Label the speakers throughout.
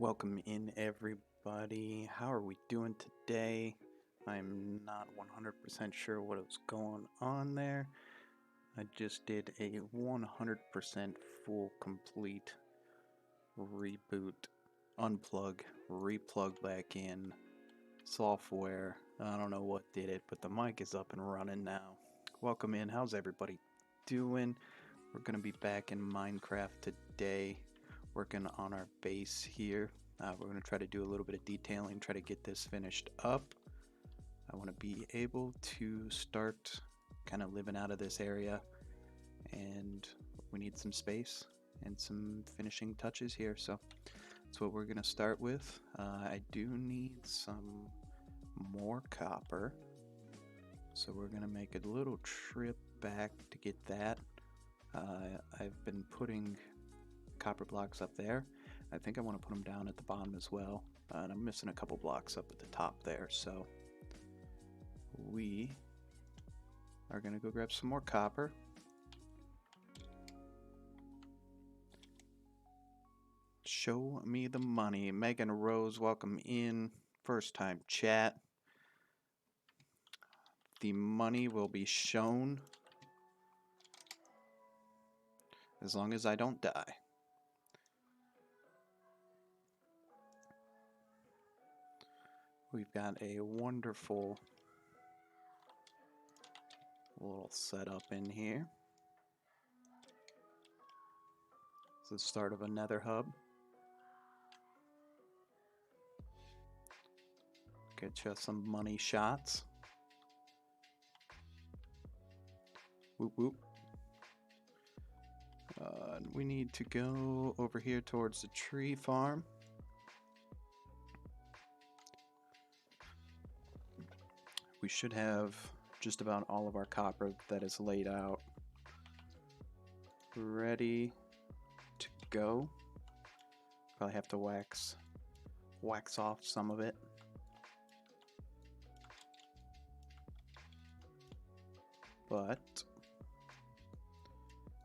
Speaker 1: Welcome in, everybody. How are we doing today? I'm not 100% sure what was going on there. I just did a 100% full complete reboot, unplug, replug back in software. I don't know what did it, but the mic is up and running now. Welcome in. How's everybody doing? We're going to be back in Minecraft today, working on our base here. We're going to try to do a little bit of detailing, try to get this finished up. I want to be able to start kind of living out of this area, and we need some space and some finishing touches here, so that's what we're going to start with. I do need some more copper, so we're going to make a little trip back to get that. I've been putting copper blocks up there. I think I want to put them down at the bottom as well, and I'm missing a couple blocks up at the top there, so we are going to go grab some more copper. Show me the money. Megan Rose, welcome in. First time chat. The money will be shown as long as I don't die. We've got a wonderful little setup in here. It's the start of a nether hub. Get you some money shots. Whoop whoop. We need to go over here towards the tree farm. We should have just about all of our copper that is laid out ready to go. Probably have to wax off some of it. But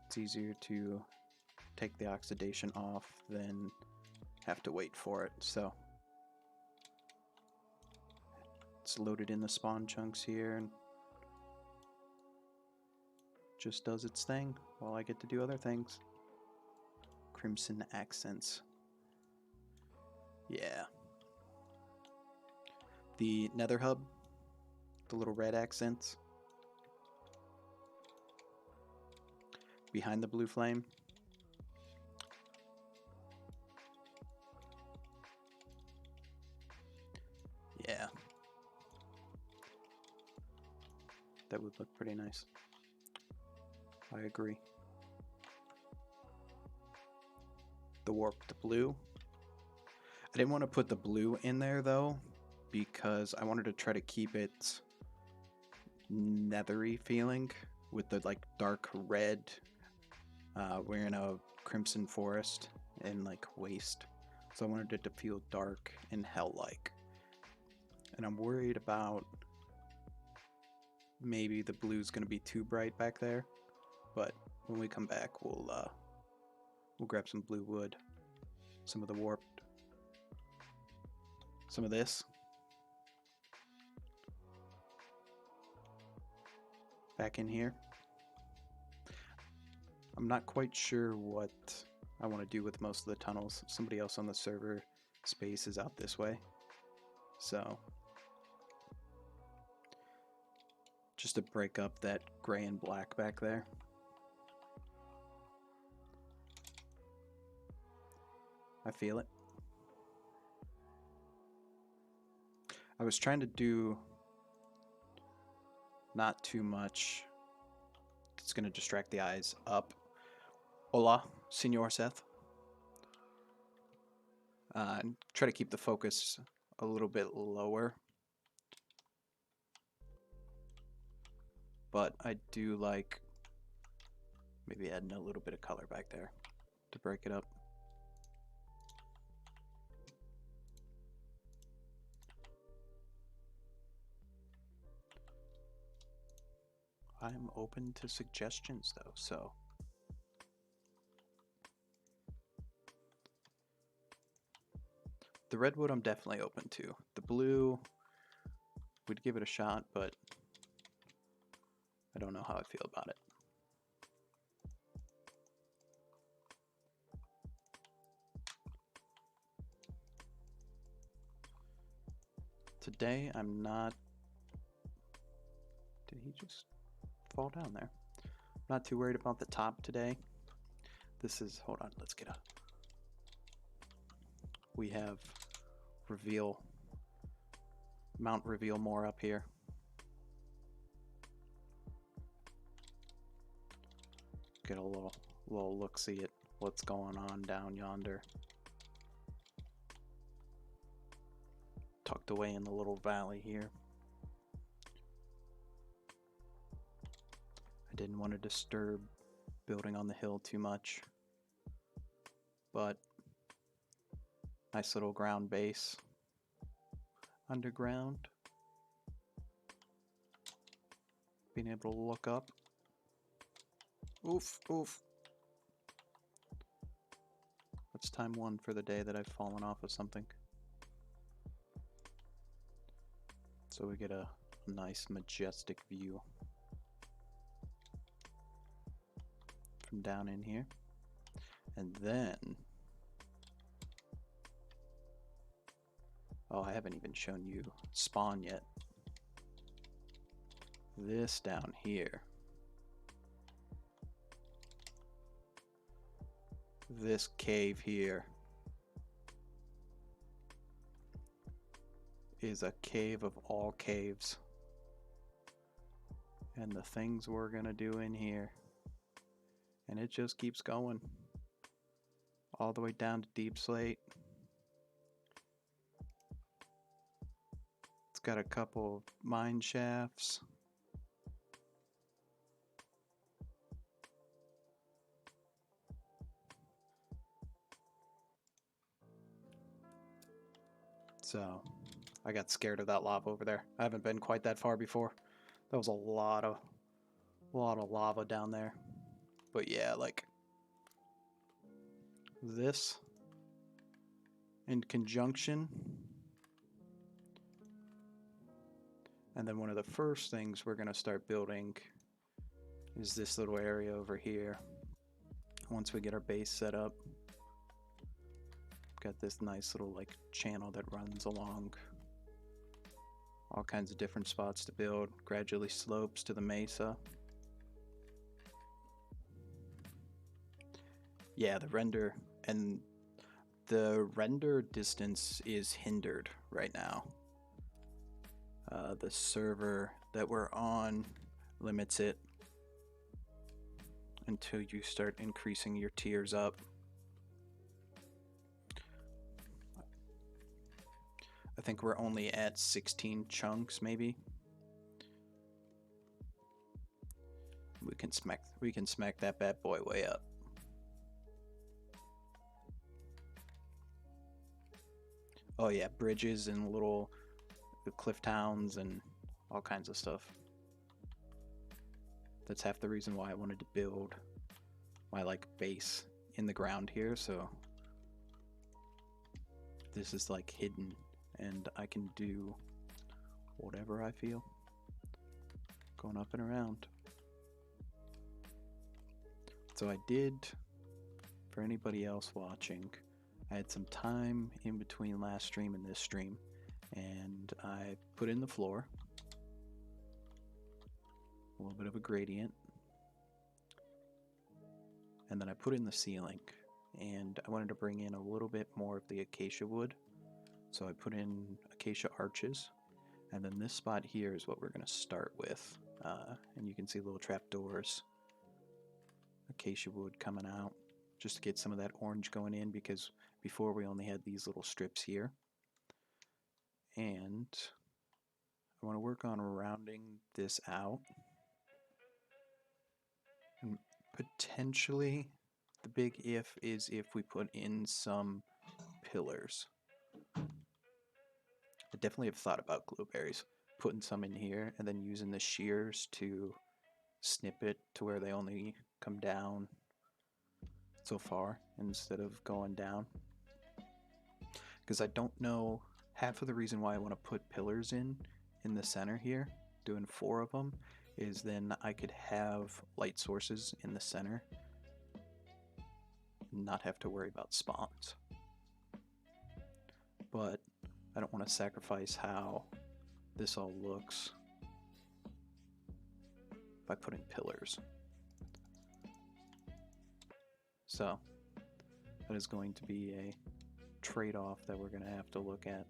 Speaker 1: it's easier to take the oxidation off than have to wait for it. So it's loaded in the spawn chunks here and just does its thing while I get to do other things. Crimson accents. Yeah. The nether hub, the little red accents behind the blue flame. Yeah. That would look pretty nice. I agree. The warped blue. I didn't want to put the blue in there though, because I wanted to try to keep it nethery feeling with the like dark red. We're in a crimson forest and like waste, so I wanted it to feel dark and hell-like. And I'm worried about maybe the blue's gonna be too bright back there, but when we come back, we'll grab some blue wood, some of the warped, some of this. Back in here. I'm not quite sure what I want to do with most of the tunnels. Somebody else on the server space is out this way, so just to break up that gray and black back there. I feel it. I was trying to do not too much. It's going to distract the eyes up. Hola, Senor Seth. Try to keep the focus a little bit lower. But I do like maybe adding a little bit of color back there to break it up. I'm open to suggestions though, so The redwood I'm definitely open to. The blue, we'd give it a shot, but I don't know how I feel about it. Today I'm not... Did he just fall down there? Not too worried about the top today. This is... Hold on, let's get up. We have reveal... Mount Reveal more up here. Get a little look-see at what's going on down yonder. Tucked away in the little valley here. I didn't want to disturb building on the hill too much, but nice little ground base underground. Being able to look up. Oof, oof. That's time one for the day that I've fallen off of something. So we get a nice majestic view from down in here. And then, oh, I haven't even shown you spawn yet. This down here. This cave here is a cave of all caves. And the things we're gonna do in here. And it just keeps going. All the way down to Deep Slate. It's got a couple of mine shafts. So, I got scared of that lava over there. I haven't been quite that far before. There was a lot of lava down there. But yeah, like this in conjunction. And then one of the first things we're gonna start building is this little area over here. Once we get our base set up. Got this nice little like channel that runs along all kinds of different spots to build, gradually slopes to the mesa. Yeah, the render distance is hindered right now. The server that we're on limits it until you start increasing your tiers up. I think we're only at 16 chunks, maybe. We can smack that bad boy way up. Oh yeah, bridges and little cliff towns and all kinds of stuff. That's half the reason why I wanted to build my like base in the ground here, so this is like hidden. And I can do whatever I feel. Going up and around. So I did, for anybody else watching, I had some time in between last stream and this stream. And I put in the floor. A little bit of a gradient. And then I put in the ceiling. And I wanted to bring in a little bit more of the acacia wood. So I put in acacia arches, and then this spot here is what we're going to start with. And you can see little trapdoors, acacia wood coming out, just to get some of that orange going in, because before we only had these little strips here. And I want to work on rounding this out. And potentially, the big if is if we put in some pillars. I definitely have thought about glowberries, putting some in here and then using the shears to snip it to where they only come down so far instead of going down. because I don't know. Half of the reason why I want to put pillars in the center here, doing 4 of them, is then I could have light sources in the center and not have to worry about spawns. But I don't want to sacrifice how this all looks by putting pillars. So that is going to be a trade-off that we're going to have to look at.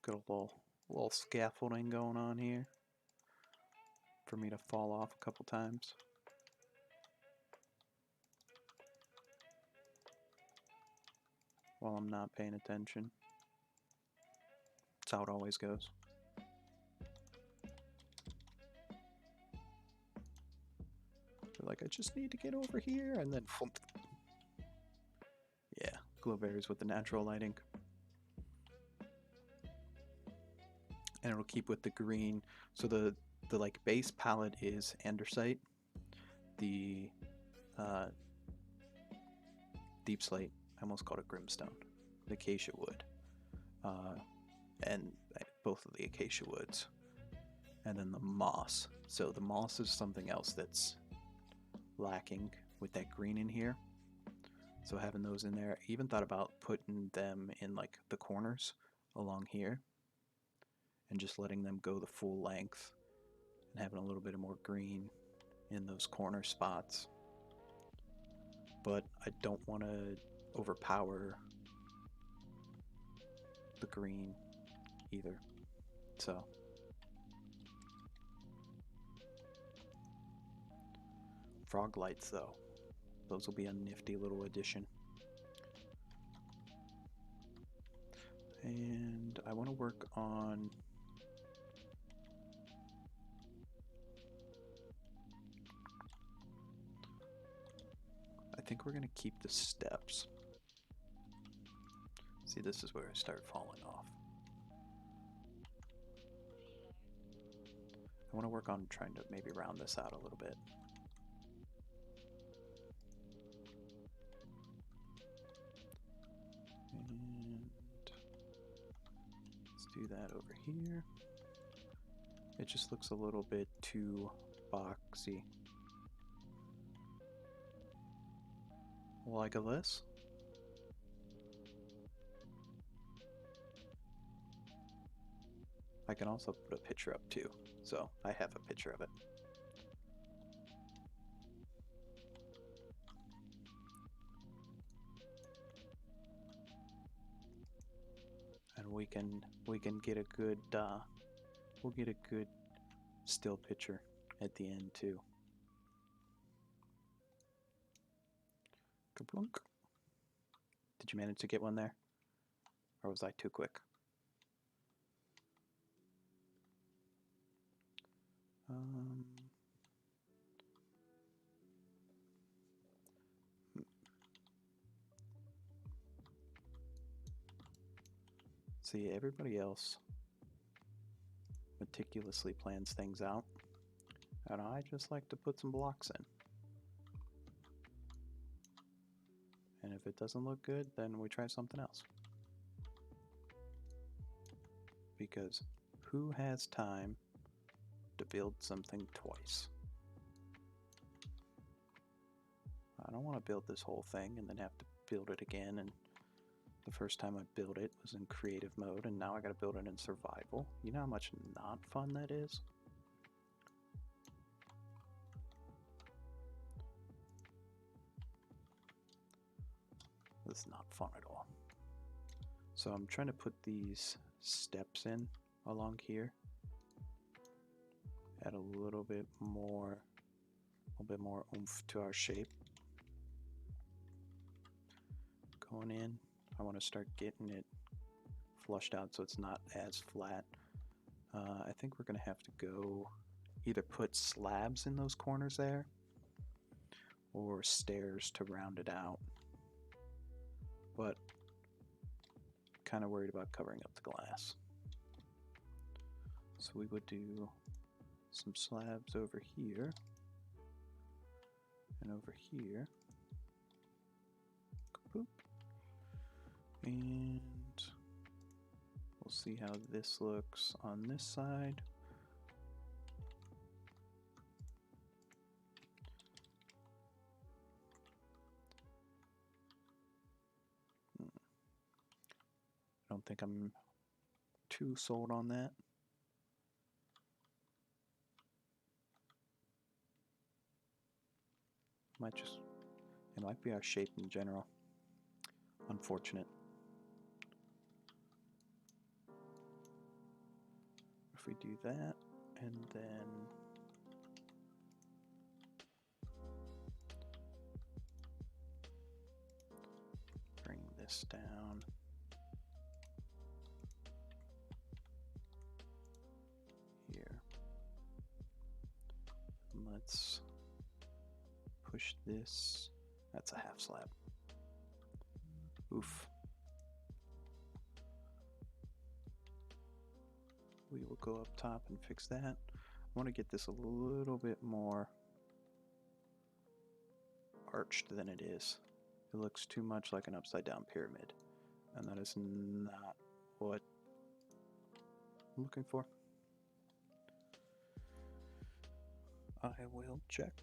Speaker 1: Got a little scaffolding going on here for me to fall off a couple times. While I'm not paying attention. That's how it always goes. They're like, I just need to get over here, and then flump. Yeah, glowberries with the natural lighting. And it'll keep with the green. So the like base palette is andesite. The deep slate, I almost called it grimstone. The acacia wood. And both of the acacia woods. And then the moss. So the moss is something else that's lacking with that green in here. So having those in there, I even thought about putting them in like the corners along here and just letting them go the full length and having a little bit of more green in those corner spots. But I don't want to overpower the green either. So frog lights though, those will be a nifty little addition. And I want to work on I think we're going to keep the steps. See, this is where I start falling off. I want to work on trying to maybe round this out a little bit. And let's do that over here. It just looks a little bit too boxy. Like this. I can also put a picture up too, so I have a picture of it. And we can get a good we'll get a good still picture at the end too. Kablunk. Did you manage to get one there? Or was I too quick? See, everybody else meticulously plans things out, and I just like to put some blocks in. And if it doesn't look good, then we try something else. Because who has time to build something twice? I don't want to build this whole thing and then have to build it again, and the first time I built it was in creative mode, and now I gotta build it in survival. You know how much not fun that is? This is not fun at all. So I'm trying to put these steps in along here. Add a little bit more oomph to our shape. Going in, I want to start getting it flushed out so it's not as flat. I think we're gonna have to go either put slabs in those corners there or stairs to round it out. But kind of worried about covering up the glass. So we would do some slabs over here and over here. Boop. And we'll see how this looks on this side. I don't think I'm too sold on that. It might be our shape in general. Unfortunate. If we do that, and then bring this down. Here. And let's push this. That's a half slab. Oof. We will go up top and fix that. I want to get this a little bit more arched than it is. It looks too much like an upside down pyramid, and that is not what I'm looking for. I will check.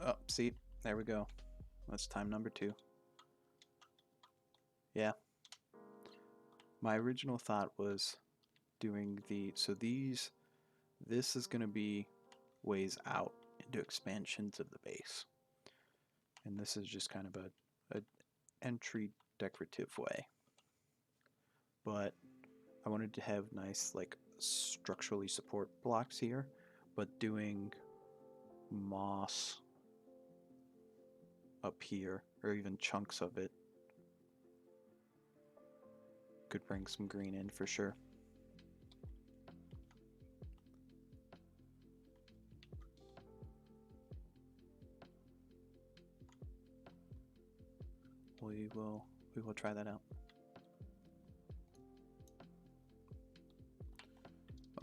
Speaker 1: Oh, see, there we go. That's time number 2. Yeah. My original thought was doing this is going to be ways out into expansions of the base. And this is just kind of a entry decorative way. But I wanted to have nice, like, structurally support blocks here, but doing moss up here, or even chunks of it, could bring some green in for sure. We will try that out.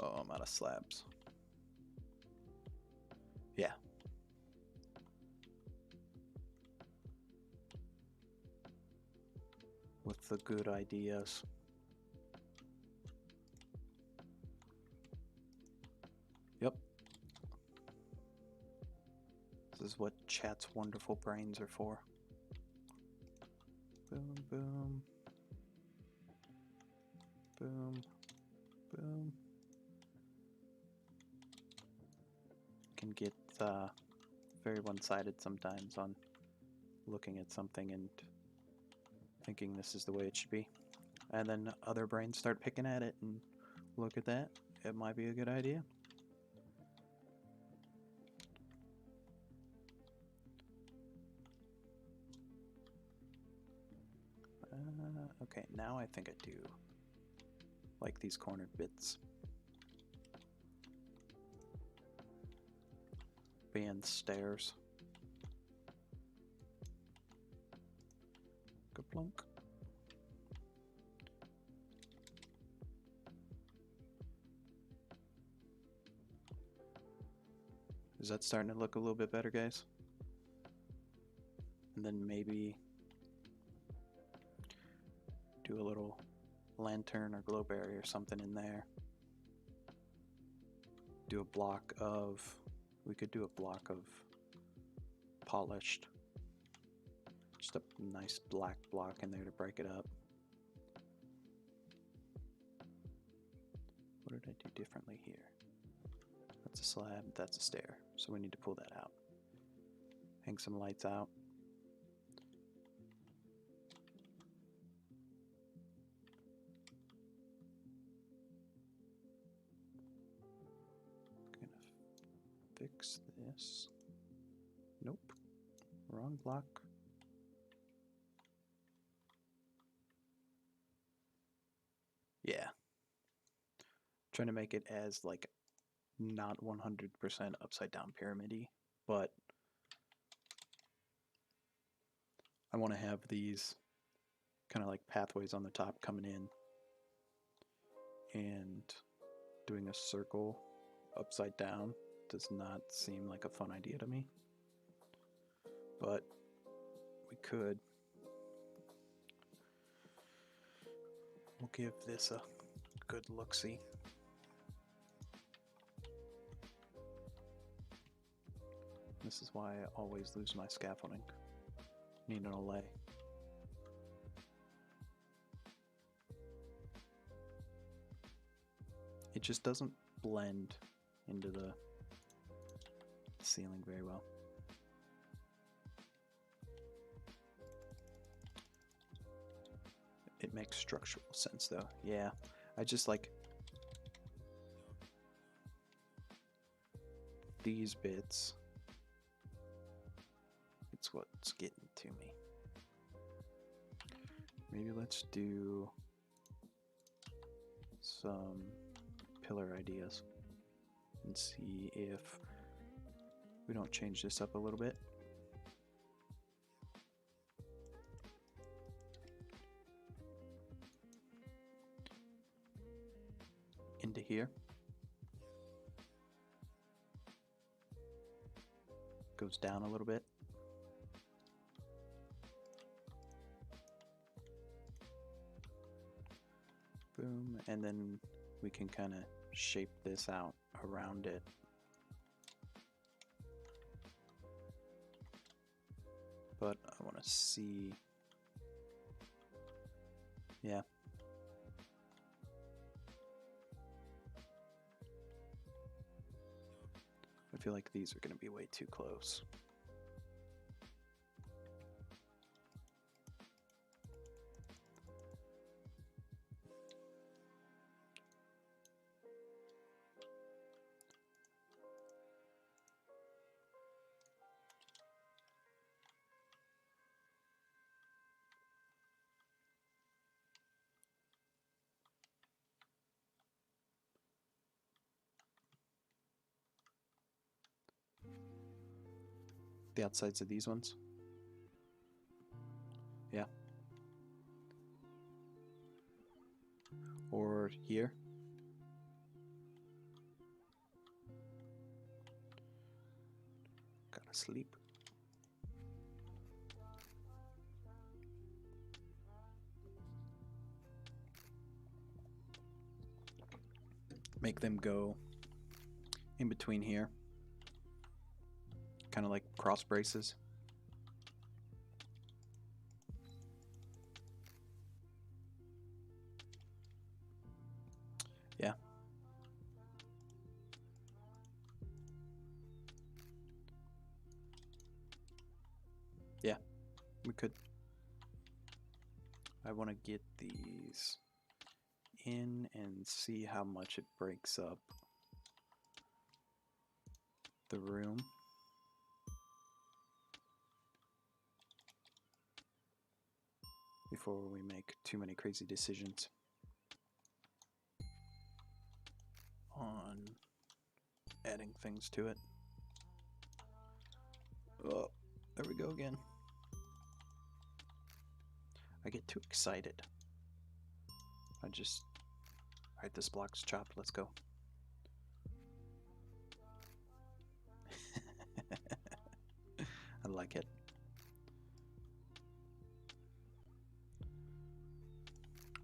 Speaker 1: Oh, I'm out of slabs. Yeah. With the good ideas. Yep. This is what chat's wonderful brains are for. Boom, boom. Boom, boom. Can get very one-sided sometimes on looking at something and thinking this is the way it should be. And then other brains start picking at it and look at that. It might be a good idea. Okay, now I think I do like these cornered bits. Band stairs. Kaplunk. Is that starting to look a little bit better, guys? And then maybe do a little lantern or glowberry or something in there. Do a block of, we could do a block of polished, just a nice black block in there to break it up. What did I do differently here? That's a slab, that's a stair, so we need to pull that out. Hang some lights out. Fix this. Nope. Wrong block. Yeah. Trying to make it as, like, not 100% upside down pyramid-y, but I want to have these kind of like pathways on the top coming in and doing a circle upside down does not seem like a fun idea to me, but we could. We'll give this a good look-see. This is why I always lose my scaffolding. Need an allay. It just doesn't blend into the ceiling very well. It makes structural sense though. Yeah, I just like these bits. It's what's getting to me. Maybe let's do some pillar ideas and see if we don't change this up a little bit. Into here. Goes down a little bit. Boom, and then we can kind of shape this out around it. But I want to see, yeah. I feel like these are going to be way too close. The outsides of these ones. Yeah. Or here. Gotta sleep. Make them go in between here. Kind of like cross braces. Yeah. Yeah, we could. I want to get these in and see how much it breaks up the room. Before we make too many crazy decisions on adding things to it. Oh, there we go again. I get too excited. Alright, this block's chopped, let's go. I like it.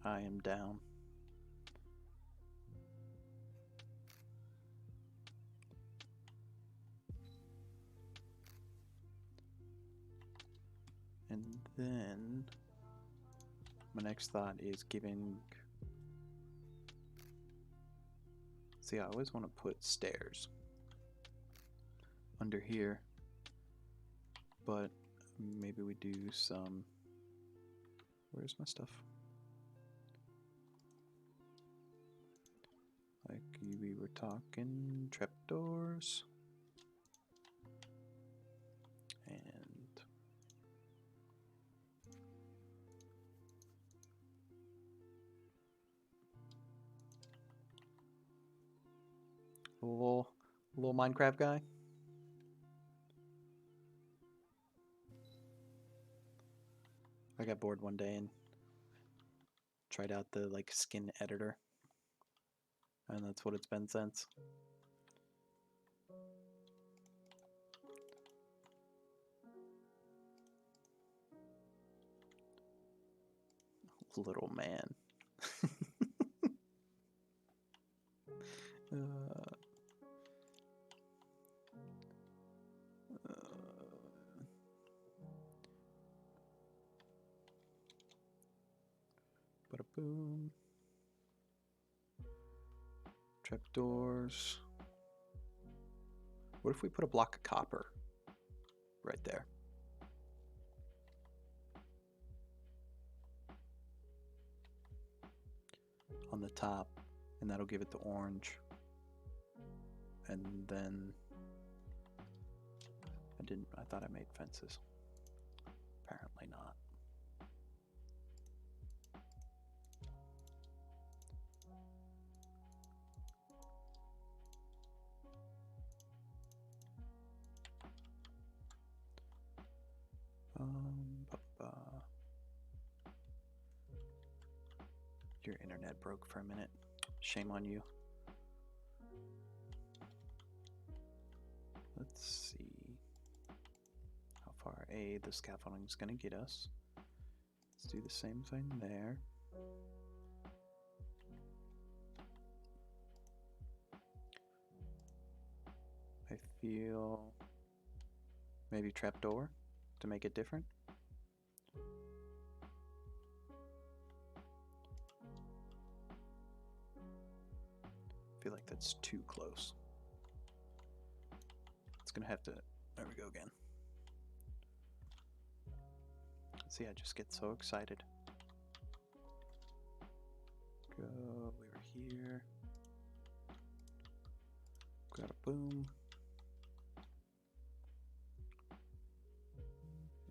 Speaker 1: I am down. And then my next thought is giving. See, I always want to put stairs under here, but maybe we do some. Where's my stuff? Like we were talking trapdoors. And little Minecraft guy. I got bored one day and tried out the like skin editor, and that's what it's been since. Little man. Bada boom. Trapdoors. What if we put a block of copper right there? On the top, and that'll give it the orange. And then I thought I made fences. Apparently not. Your internet broke for a minute. Shame on you. Let's see how far the scaffolding is going to get us. Let's do the same thing there. I feel maybe trapdoor to make it different. I feel like that's too close. It's gonna have to, there we go again. See, I just get so excited. Go, we were here. Got a boom.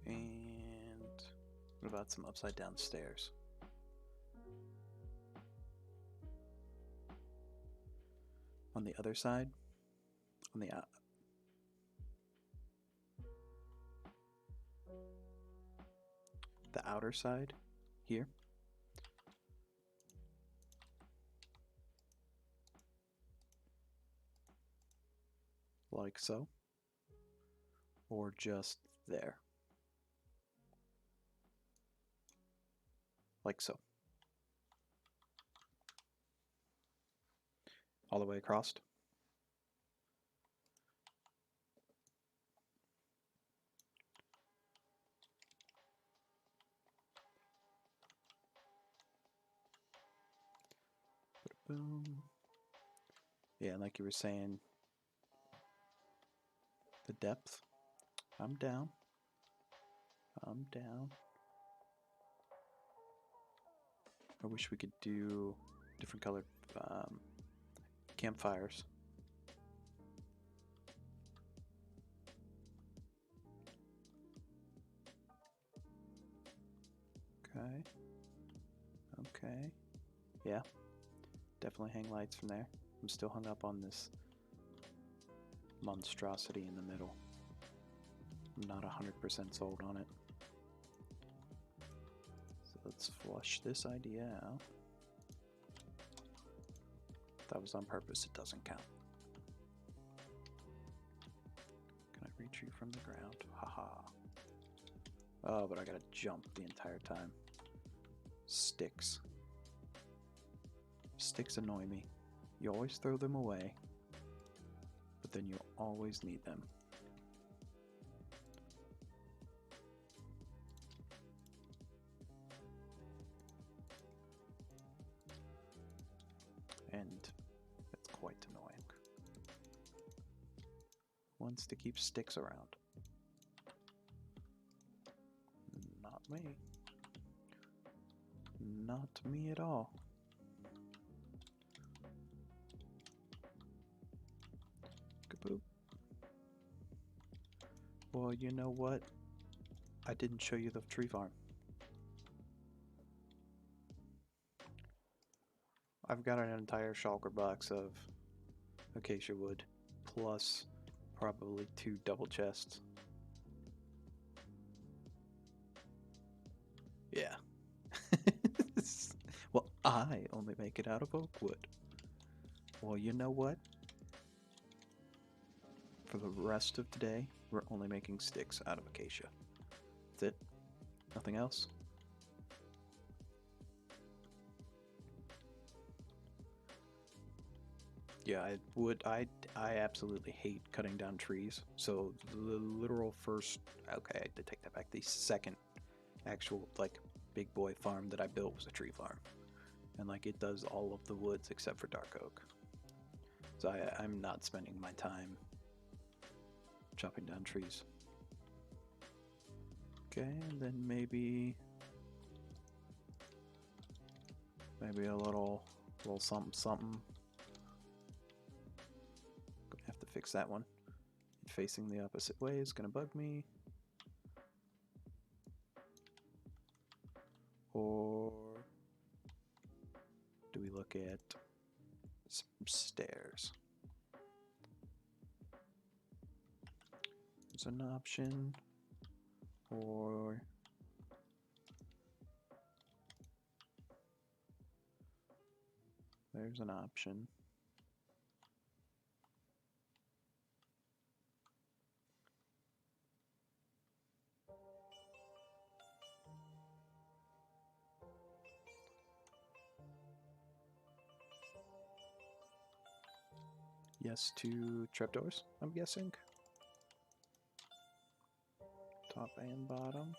Speaker 1: And what about some upside down stairs? On the other side, on the outer side here. Like so. Or just there. Like so. All the way across. Boom. Yeah, like you were saying, the depth. I'm down. I'm down. I wish we could do different colored campfires. Okay. Okay. Yeah. Definitely hang lights from there. I'm still hung up on this monstrosity in the middle. I'm not 100% sold on it. So let's flush this idea out. That was on purpose, it doesn't count. Can I reach you from the ground? Haha. Oh, but I gotta jump the entire time. Sticks. Sticks annoy me. You always throw them away, but then you always need them. And it's quite annoying. Wants to keep sticks around. Not me. Not me at all. Kaboop. Well, you know what? I didn't show you the tree farm. I've got an entire shulker box of acacia wood, plus probably 2 double chests. Yeah. Well, I only make it out of oak wood. Well, you know what? For the rest of today, we're only making sticks out of acacia. That's it. Nothing else. Yeah, I absolutely hate cutting down trees. So the literal first, okay, I take that back. The second actual like big boy farm that I built was a tree farm, and like it does all of the woods except for dark oak. So I'm not spending my time chopping down trees. Okay, and then maybe a little something something. Gonna have to fix that one. Facing the opposite way is gonna bug me. Or do we look at some stairs? There's an option. Or there's an option. Yes to trapdoors, I'm guessing. Top and bottom.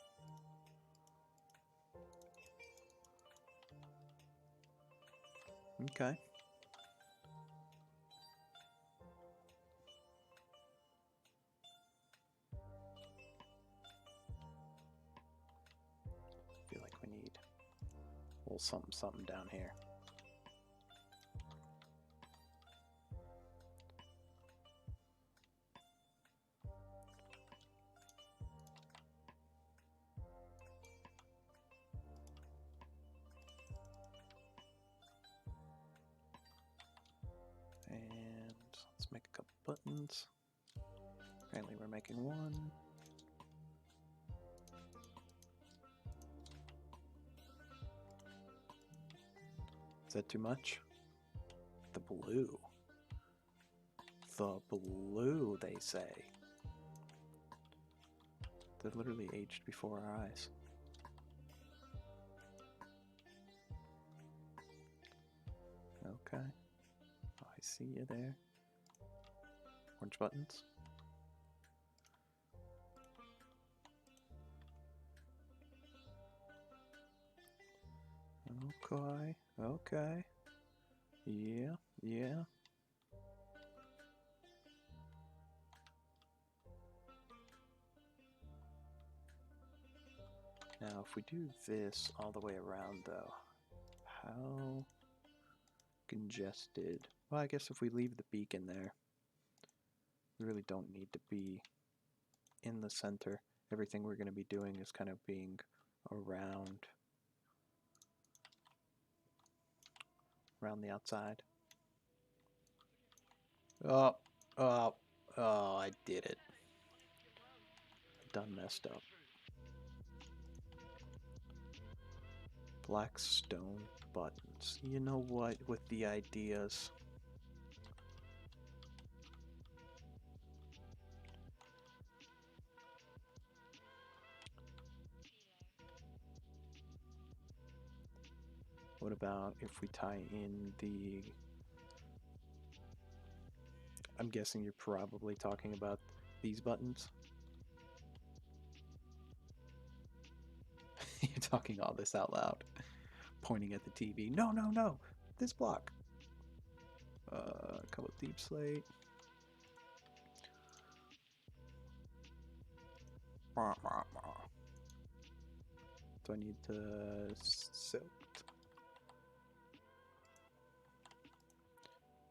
Speaker 1: Okay. Feel like we need a little something something down here. And let's make a couple buttons. Apparently we're making one. Is that too much? The blue. The blue, they say. They're literally aged before our eyes. Okay. Oh, I see you there. Orange buttons. Okay, okay. Yeah, yeah. Now, if we do this all the way around, though, how congested? Well, I guess if we leave the beacon there, we really don't need to be in the center. Everything we're going to be doing is kind of being around the outside. Oh, I did it. Done messed up. Black stone buttons. You know what, with the ideas. What about if we tie in the... I'm guessing you're probably talking about these buttons. You're talking all this out loud, pointing at the TV. No, no, no! This block! A couple of deep slate. Do I need to silt?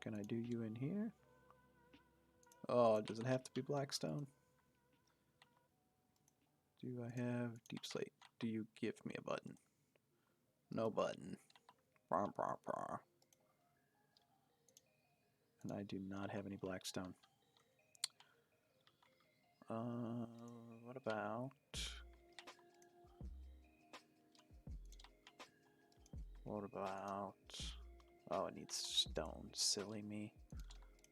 Speaker 1: Can I do you in here? Oh, does it have to be blackstone? Do I have deep slate? Do you give me a button? No button. Do And I do not have any black stone. What about... What about... Oh, it needs stone. Silly me.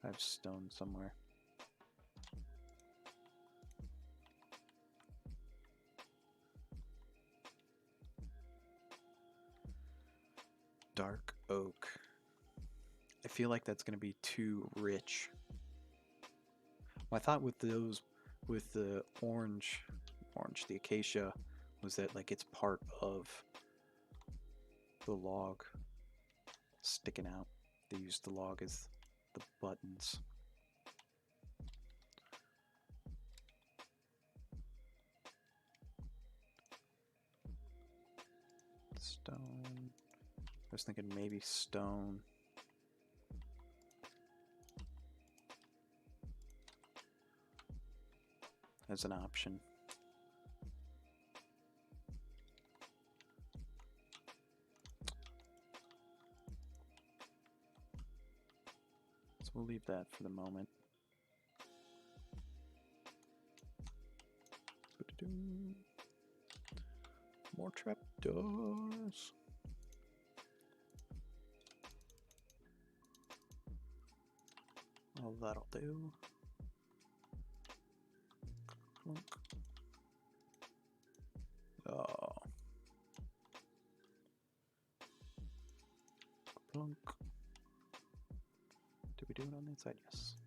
Speaker 1: I have stone somewhere. Dark oak. I feel like that's going to be too rich. Well, I thought with those, with the orange, the acacia, was that like it's part of the log sticking out. They used the log as the buttons. Stone. I was thinking maybe stone. As an option. So we'll leave that for the moment. More trapdoors. Well, that'll do. Clunk. Oh. Plunk. Did we do it on the inside? Yes.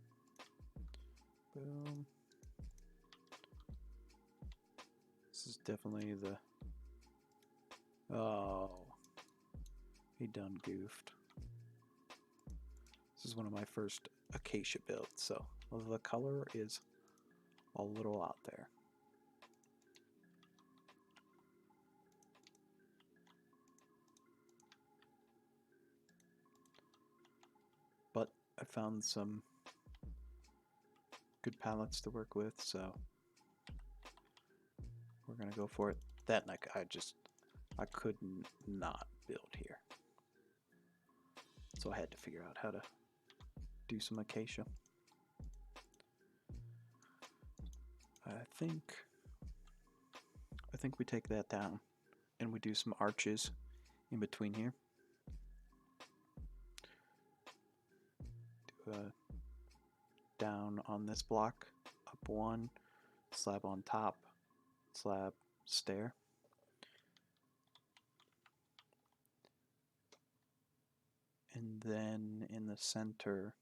Speaker 1: Boom. This is definitely the... Oh. He done goofed. This is one of my first acacia builds, so the color is a little out there. But I found some good palettes to work with, so we're gonna go for it. That and I couldn't not build here. So I had to figure out how to do some acacia. I think we take that down and we do some arches in between here. Do a down on this block, up one, slab on top, slab, stair. And then in the center,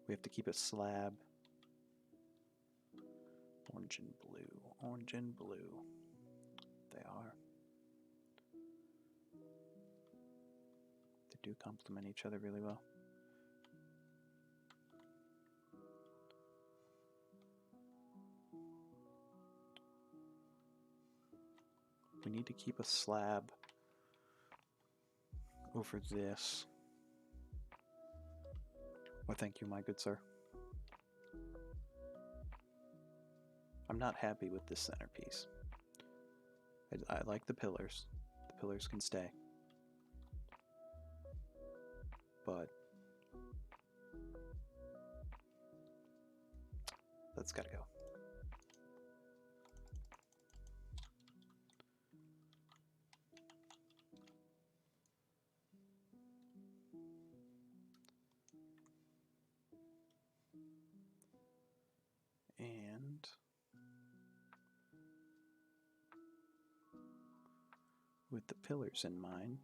Speaker 1: we have to keep a slab. Orange and blue, orange and blue. They are. They do complement each other really well. We need to keep a slab over this. Well, thank you, my good sir. I'm not happy with this centerpiece. I like the pillars. The pillars can stay. But that's gotta go. And with the pillars in mind,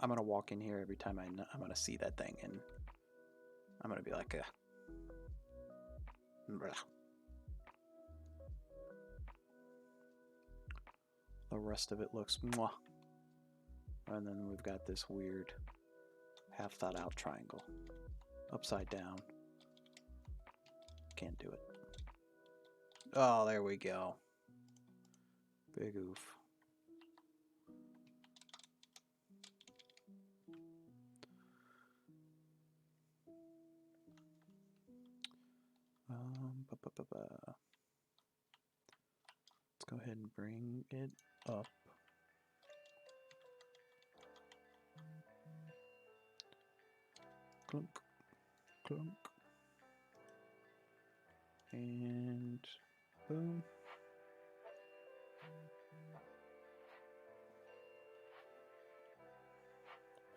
Speaker 1: I'm gonna walk in here every time I'm gonna see that thing, and I'm gonna be like, the rest of it looks mwah. And then we've got this weird half thought out triangle upside down. Can't do it. Oh, there we go. Big oof. Go ahead and bring it up. Clunk, clunk. And boom.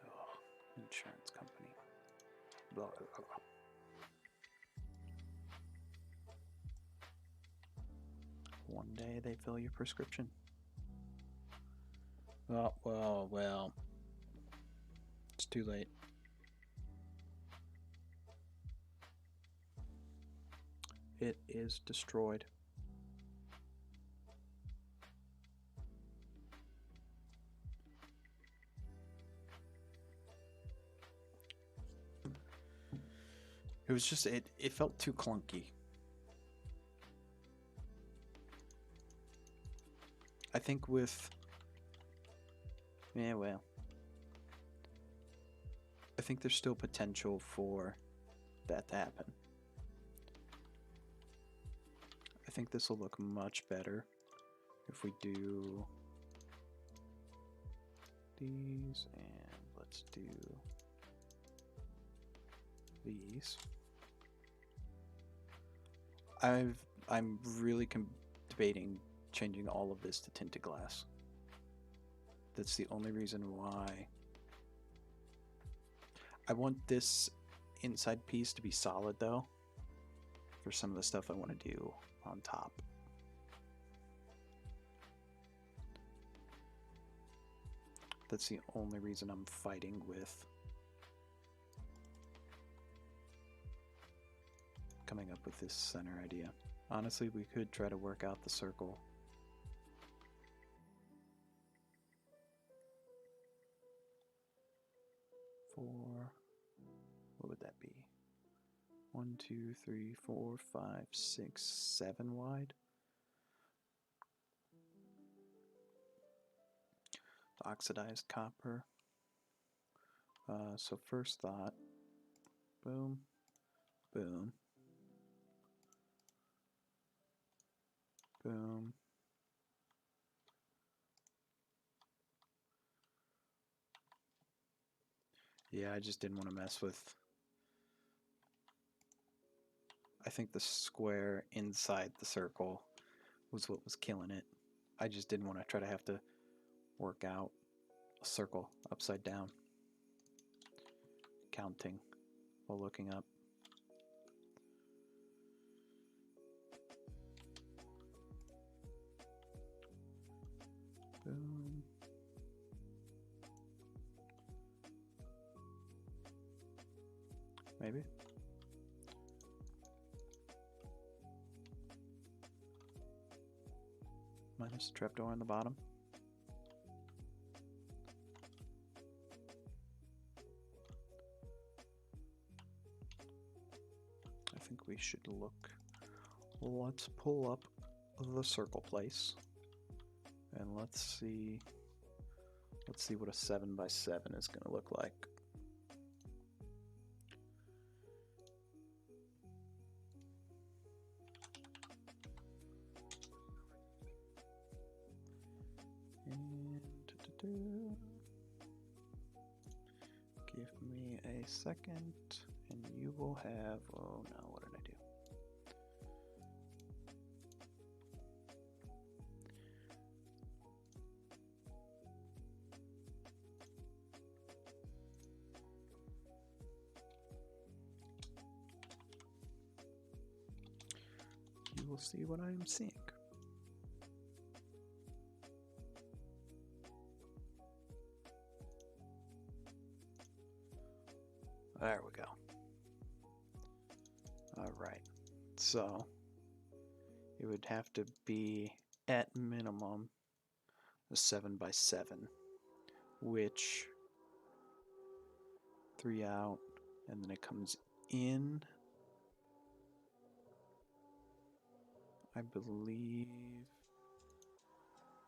Speaker 1: Oh, insurance company. Blah, blah, blah. One day they fill your prescription. Oh, well. It's too late. It is destroyed. It was just, it felt too clunky. I think with, yeah, well, I think there's still potential for that to happen. I think this will look much better if we do these, and let's do these. I'm really debating changing all of this to tinted glass. That's the only reason why. I want this inside piece to be solid though, for some of the stuff I want to do on top. That's the only reason I'm fighting with coming up with this center idea. Honestly, we could try to work out the circle. What would that be? 1, 2, 3, 4, 5, 6, 7 wide. Oxidized copper. So first thought, boom, boom, boom. Yeah, I just didn't want to mess with. I think the square inside the circle was what was killing it. I just didn't want to try to have to work out a circle upside down, counting while looking up. Boom. Maybe. Minus the trapdoor on the bottom. I think we should look. Let's pull up the circle place, and let's see what a 7 by 7 is going to look like. And give me a second, and you will have. Oh no! What did I do? You will see what I am seeing. There we go. All right. So it would have to be at minimum a 7 by 7, which 3 out, and then it comes in. I believe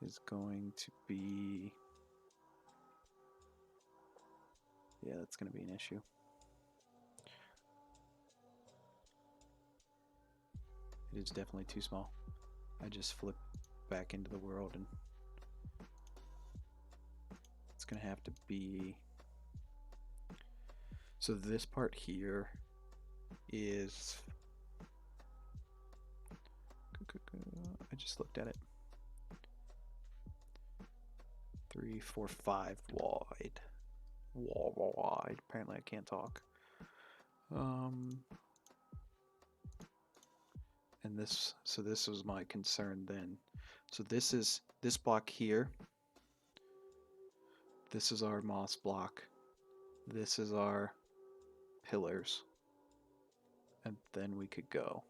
Speaker 1: is going to be, yeah, that's going to be an issue. It is definitely too small. I just flipped back into the world, and it's gonna have to be, so this part here is, I just looked at it, 3, 4, 5 wide. Wide. Apparently I can't talk. And this, so this was my concern then. So this is this block here. This is our moss block. This is our pillars. And then we could go.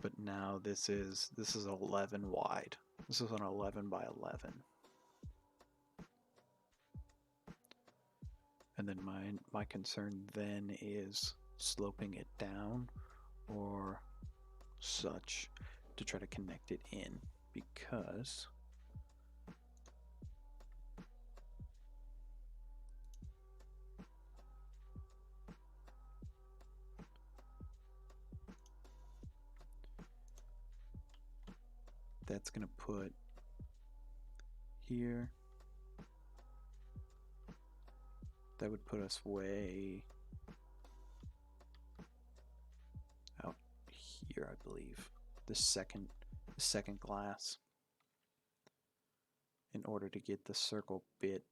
Speaker 1: But now this is 11 wide. This is an 11 by 11. And then my concern then is sloping it down or such to try to connect it in, because that's gonna put here, that would put us way out here, I believe. The second glass, in order to get the circle bit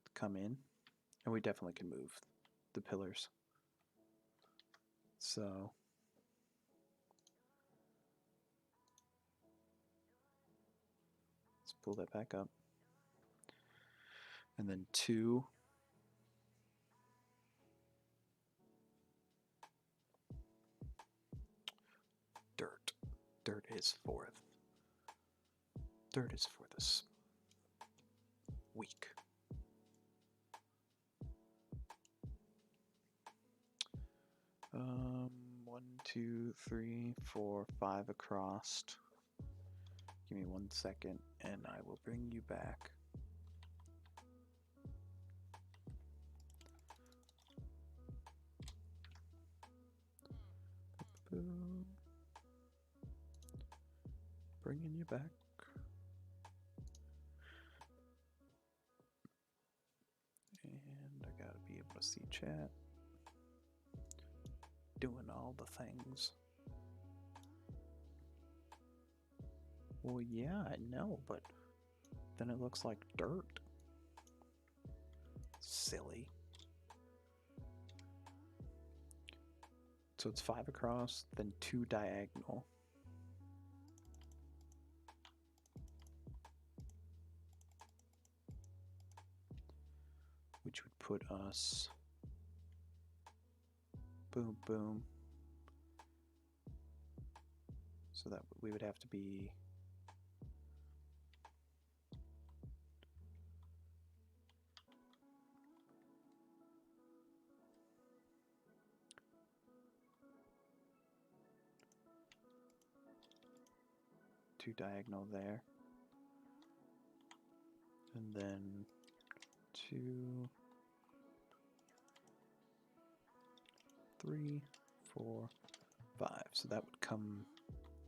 Speaker 1: to come in. And we definitely can move the pillars. So let's pull that back up. And then 2. Dirt is for this week. One, 2, 3, 4, 5 across. Give me 1 second and I will bring you back. Bringing you back. And I gotta be able to see chat. Doing all the things. Well, yeah, I know, but then it looks like dirt. Silly. So it's 5 across, then 2 diagonal. Which would put us, boom, boom. So that we would have to be two diagonal there. And then 2, 3, 4, 5. So that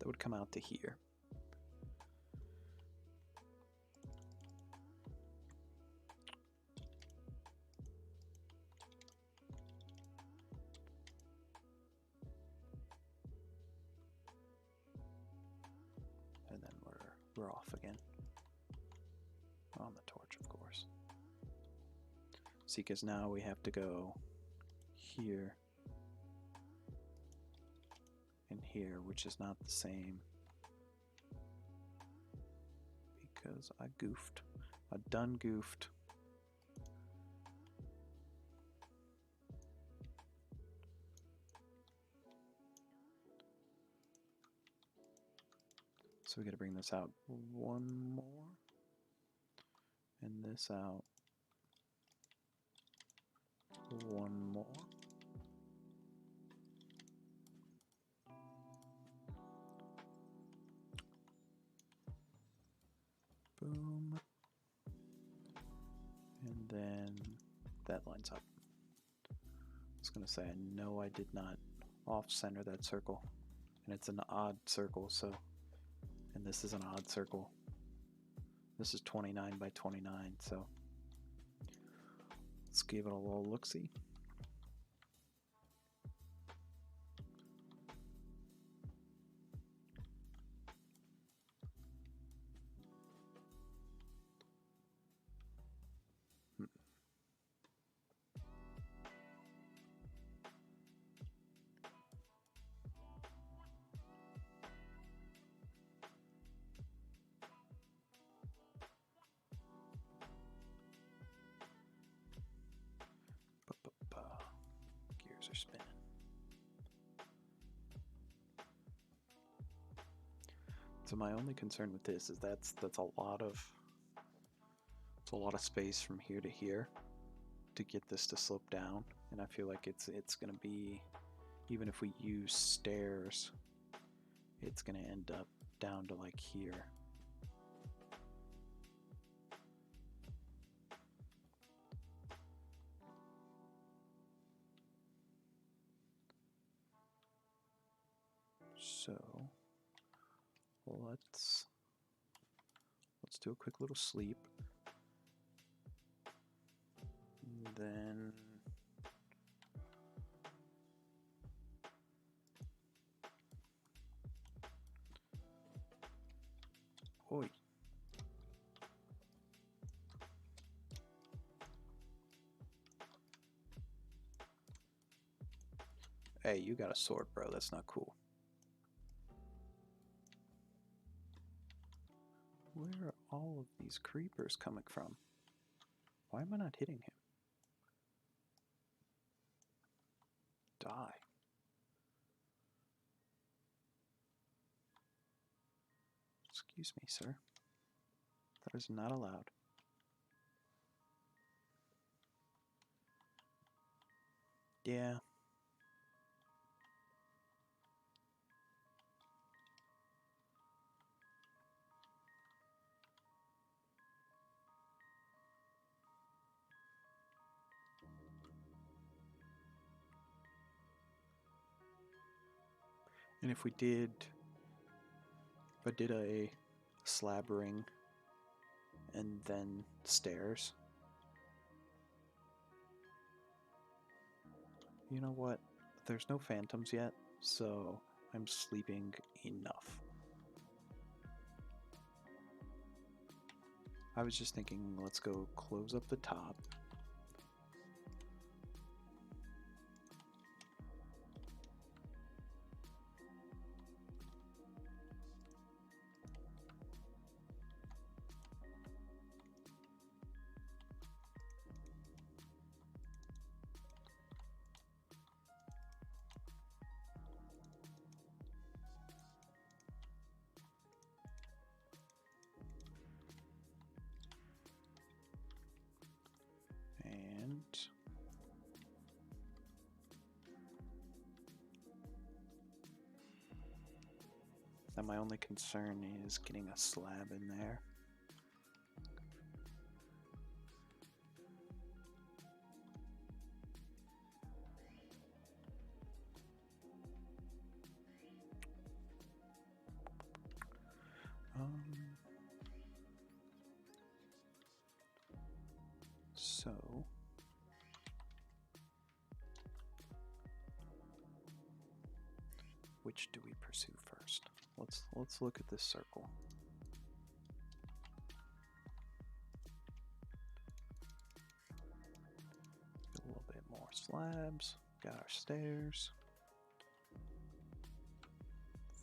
Speaker 1: would come out to here. And then we're off again. On the torch, of course. See, because now we have to go here and here, which is not the same. Because I goofed. I done goofed. So we gotta bring this out 1 more. And this out 1 more. Boom. And then that lines up. I was gonna say, I know I did not off center that circle. And it's an odd circle, so, and this is an odd circle. This is 29 by 29, so let's give it a little look-see. Gears are spinning. So my only concern with this is that's a lot of space from here to here to get this to slope down, and I feel like it's gonna be, even if we use stairs, it's gonna end up down to like here. So let's do a quick little sleep. And then oi. Hey, you got a sword, bro. That's not cool. Where are all of these creepers coming from? Why am I not hitting him? Die. Excuse me, sir. That is not allowed. Yeah. And if I did a slab ring and then stairs, you know what? There's no phantoms yet, so I'm sleeping enough. I was just thinking, let's go close up the top. Now my only concern is getting a slab in there. So which do we pursue first? Let's look at this circle. Get a little bit more slabs. Got our stairs.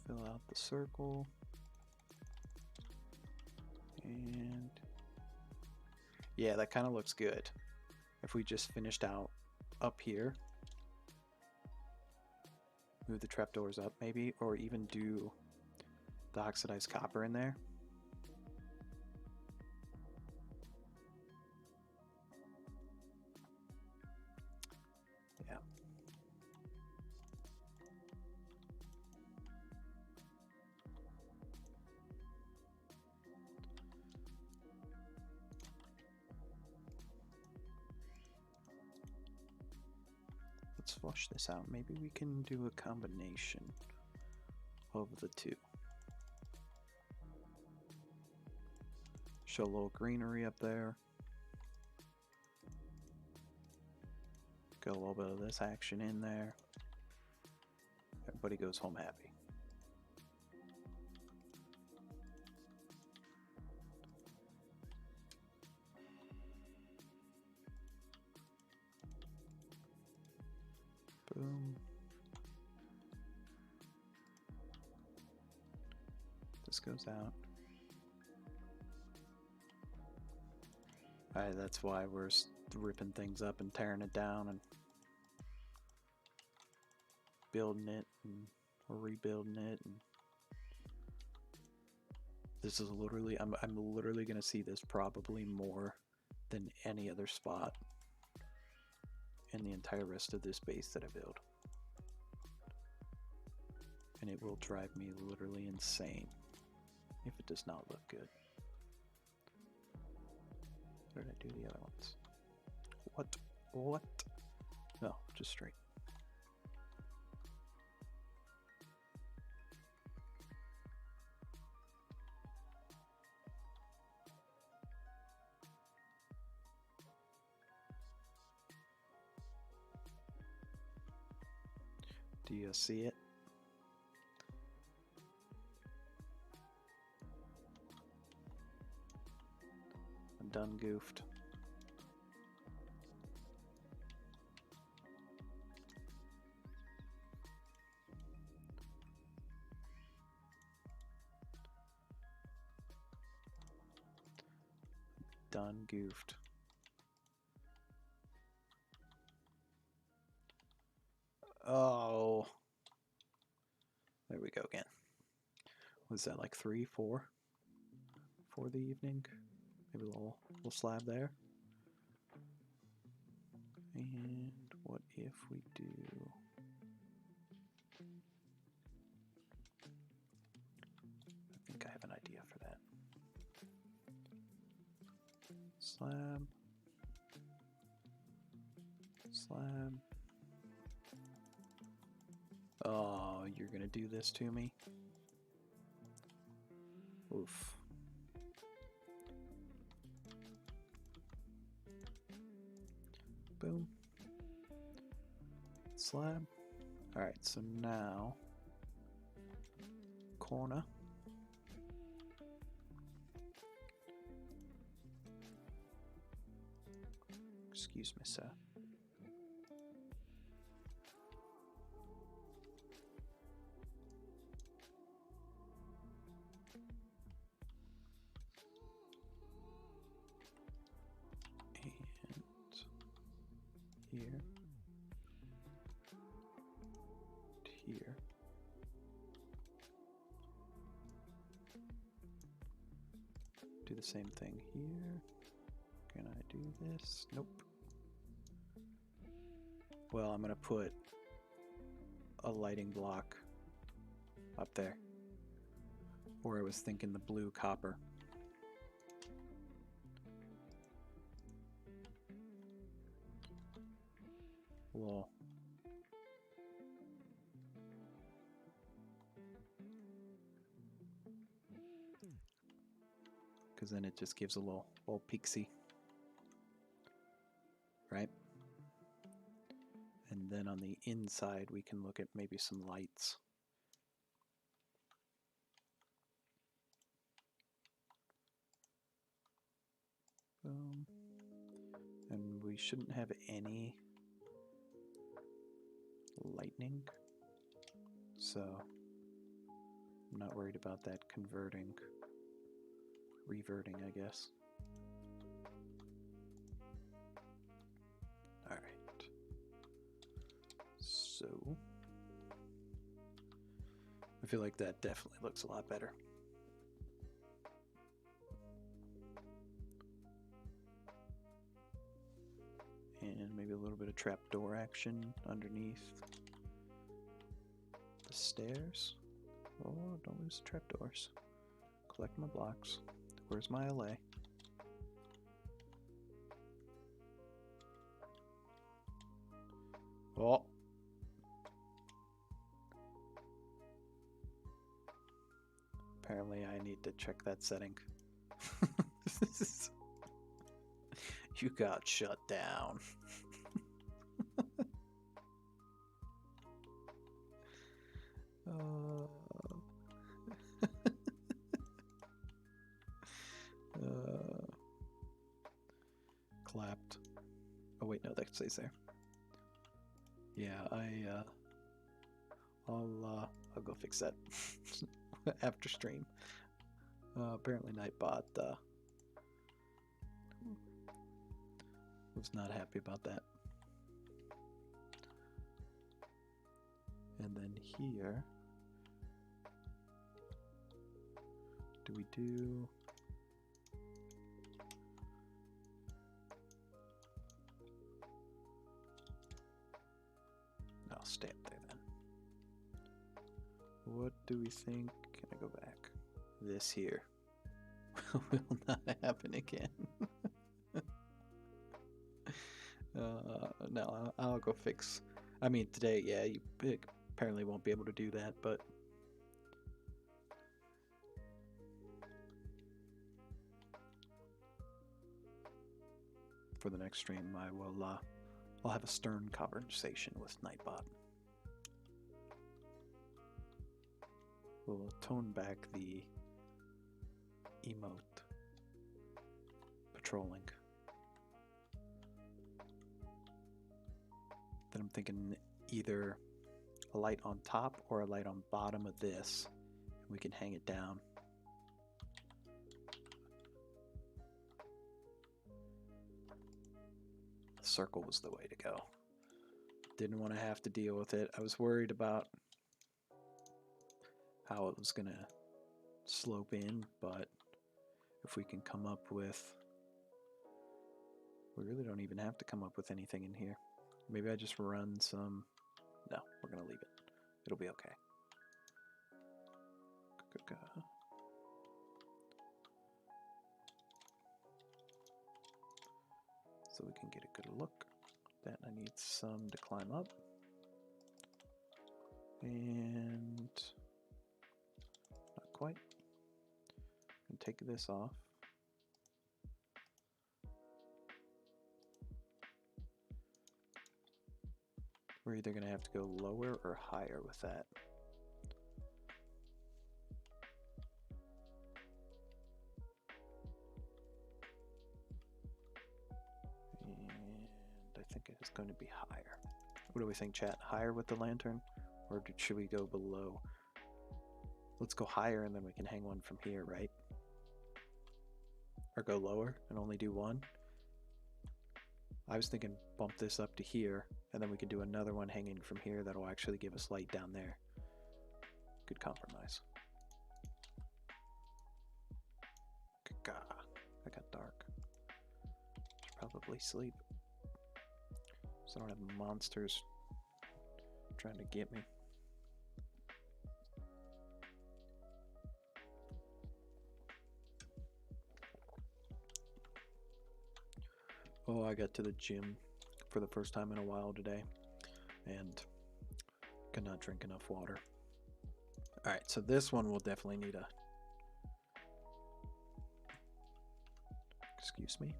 Speaker 1: Fill out the circle. And yeah, that kind of looks good. If we just finished out up here, move the trapdoors up maybe, or even do the oxidized copper in there. Yeah. let's flush this out. Maybe we can do a combination of the two. Show a little greenery up there. Get a little bit of this action in there. Everybody goes home happy. Boom. This goes out. Alright, that's why we're ripping things up and tearing it down and building it and rebuilding it. And this is literally, I'm literally gonna see this probably more than any other spot in the entire rest of this base that I build. And it will drive me literally insane if it does not look good. What did I do the other ones? What? No, just straight. Do you see it? I'm done goofed. Done goofed. Oh, there we go again. Was that like 3, 4 for the evening? Maybe a little slab there. And what if we do? I think I have an idea for that. Slab. Slab. Oh, you're gonna do this to me? Oof. Boom. Slab. Alright, so now corner. Excuse me, sir. Here, here, do the same thing here. Can I do this? Nope. Well, I'm gonna put a lighting block up there, or I was thinking the blue copper. Lol. Because then it just gives a little pixie, right? And then on the inside we can look at maybe some lights. Boom. And we shouldn't have any lightning, so I'm not worried about that reverting, I guess. Alright, so I feel like that definitely looks a lot better. And maybe a little bit of trapdoor action underneath the stairs. Oh, don't lose trapdoors. Collect my blocks. Where's my LA? Oh, to check that setting. You got shut down. Clapped. Oh wait, no, that stays there. Yeah, I'll go fix that after stream. Apparently Nightbot was not happy about that. And then here, do we do? No, stay up there then. What do we think? Can I go back? This here will not happen again. No, I'll go fix. I mean, today, yeah, you apparently won't be able to do that, but for the next stream, I will. I'll have a stern conversation with Nightbot. We'll tone back the emote patrolling. Then I'm thinking either a light on top or a light on bottom of this, and we can hang it down. The circle was the way to go. Didn't want to have to deal with it. I was worried about how it was gonna slope in, but if we can come up with, we really don't even have to come up with anything in here. Maybe I just run some. No, we're gonna leave it. It'll be okay. So we can get a good look. Then I need some to climb up. And not quite. And take this off. We're either going to have to go lower or higher with that. And I think it is going to be higher. What do we think, chat? Higher with the lantern? Or should we go below? Let's go higher and then we can hang one from here, right? Or go lower and only do one? I was thinking bump this up to here, and then we could do another one hanging from here that'll actually give us light down there. Good compromise. I got dark. Should probably sleep, so I don't have monsters trying to get me. Oh, I got to the gym for the first time in a while today and could not drink enough water. Alright, so this one will definitely need a... Excuse me?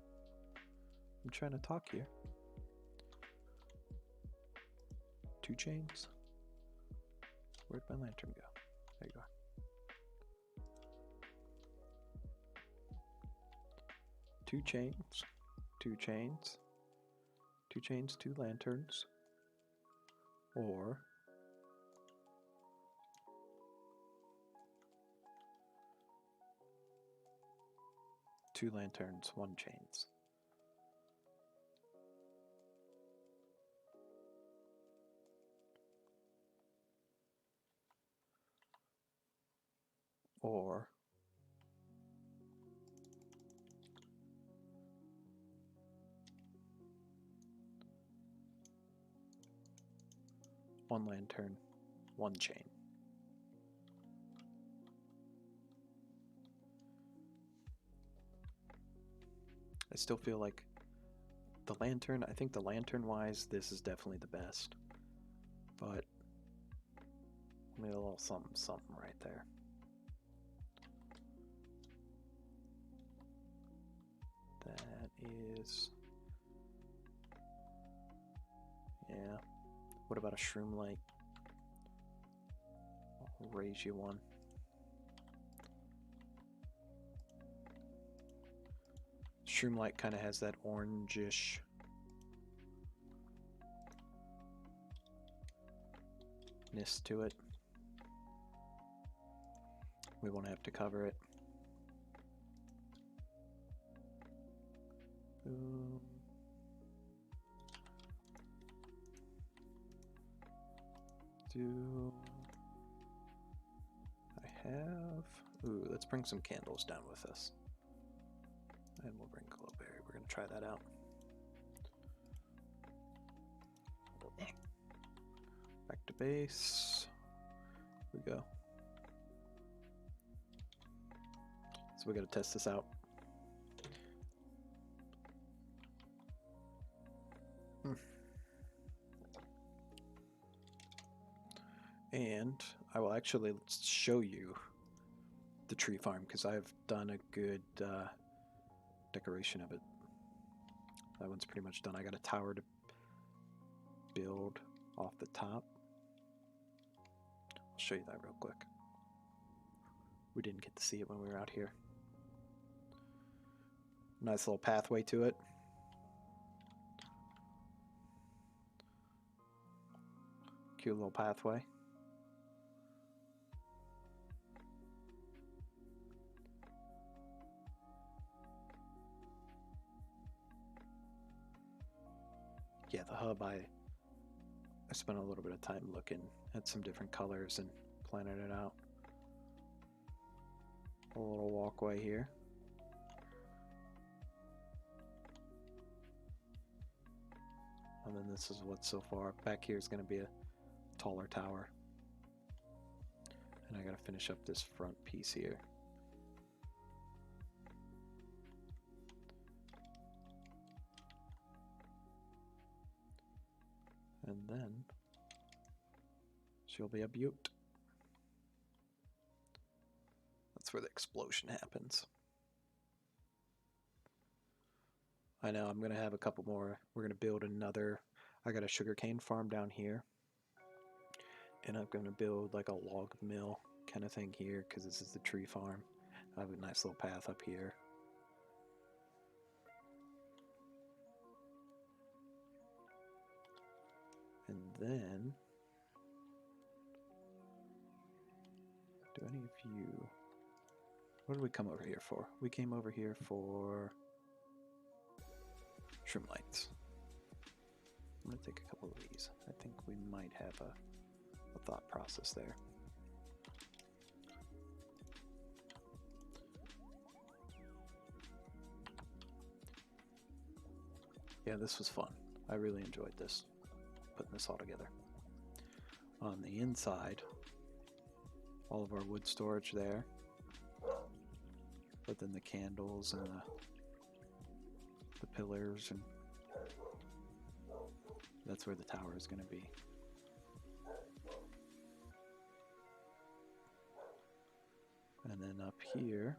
Speaker 1: I'm trying to talk here. 2 chains? Where'd my lantern go? There you are. 2 chains. 2 chains, 2 chains, 2 lanterns, or two lanterns, 1 chains. Or one lantern, 1 chain. I still feel like the lantern, I think the lantern wise, this is definitely the best. But I mean, a little something, something right there.
Speaker 2: is... Yeah. What about a shroom light? I'll raise you one. Shroom light kind of has that orangish ness to it. We won't have to cover it. Boom. Do I have... Ooh, let's bring some candles down with us. And we'll bring glowberry. We're going to try that out. Back to base. Here we go. So we got to test this out. And I will actually show you the tree farm because I've done a good decoration of it. That one's pretty much done. I got a tower to build off the top. I'll show you that real quick. We didn't get to see it when we were out here. Nice little pathway to it. Cute little pathway. Yeah, the hub, I spent a little bit of time looking at some different colors and planning it out. A little walkway here. And then this is what's so far. Back here is going to be a taller tower. And I got to finish up this front piece here. And then she'll be a beaut. That's where the explosion happens. I know I'm gonna have a couple more. We're gonna build another. I got a sugarcane farm down here, and I'm gonna build like a log mill kind of thing here because this is the tree farm. I have a nice little path up here. And then, do any of you, what did we come over here for? We came over here for shroom lights. I'm going to take a couple of these. I think we might have a thought process there. Yeah, this was fun. I really enjoyed this. Putting this all together. On the inside, all of our wood storage there, but then the candles and the pillars, and that's where the tower is going to be. And then up here,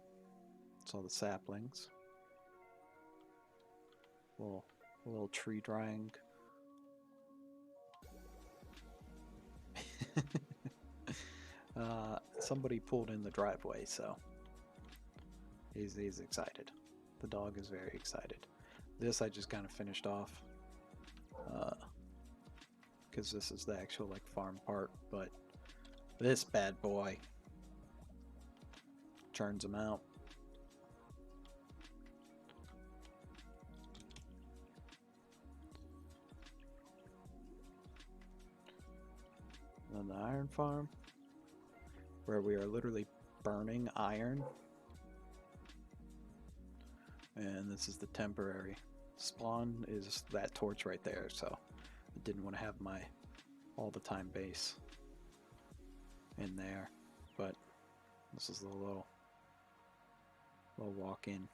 Speaker 2: it's all the saplings. A little tree drying. Somebody pulled in the driveway, so he's excited. The dog is very excited. This I just kind of finished off because this is the actual like farm part, but this bad boy churns them out. And then the iron farm, where we are literally burning iron. And this is the temporary spawn, is that torch right there, so I didn't want to have my all the time base in there, but this is the little walk in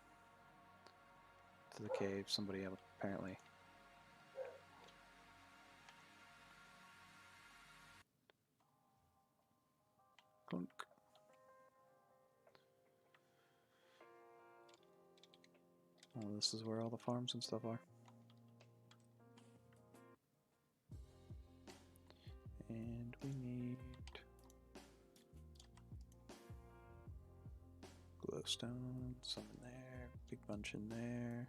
Speaker 2: to the cave. Somebody apparently clunk. this is where all the farms and stuff are. And we need glowstone, some in there, big bunch in there.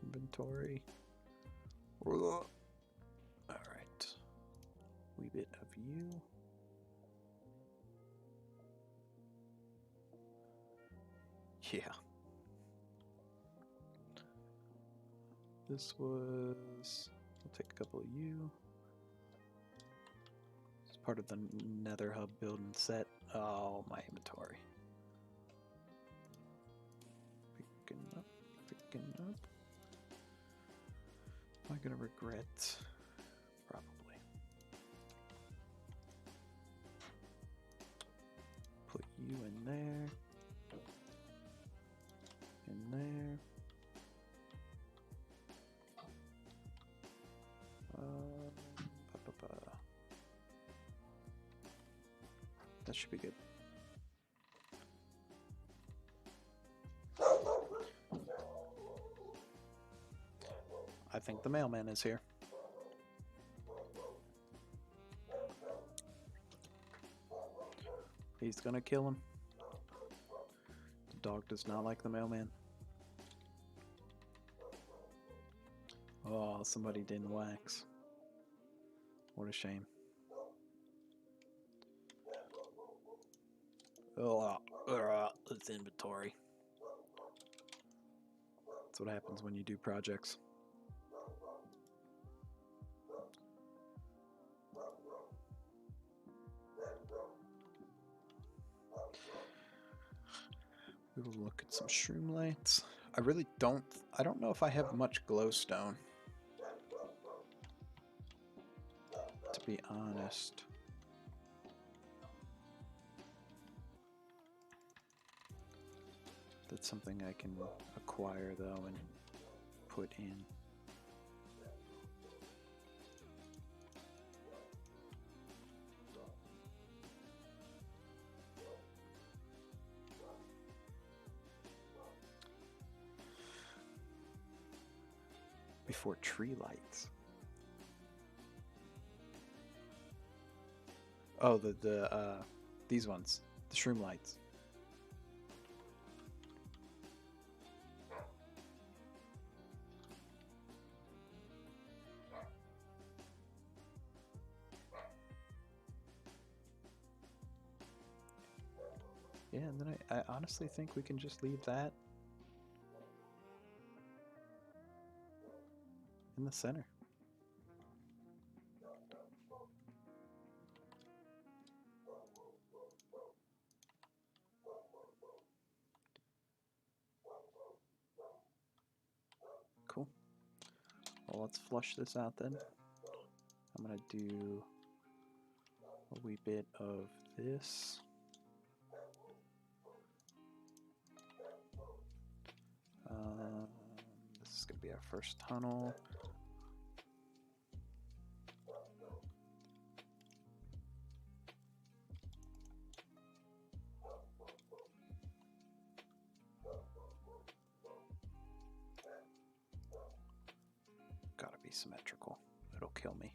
Speaker 2: Inventory. Alright. Wee bit of you. Yeah. This was... I'll take a couple of you. It's part of the Nether Hub building set. Oh, my inventory. Picking up, picking up. Am I gonna regret? Probably. Put you in there. In there. That should be good. I think the mailman is here. He's gonna kill him. The dog does not like the mailman. Oh, somebody didn't wax. What a shame. Oh, it's inventory. That's what happens when you do projects. We will look at some shroom lights. I don't know if I have much glowstone, to be honest. That's something I can acquire though and put in. Before tree lights. Oh, these ones, the shroom lights. Yeah, and then I honestly think we can just leave that in the center. Cool. Well, let's flush this out then. I'm gonna do a wee bit of this. This is gonna be our first tunnel. Gotta be symmetrical. It'll kill me.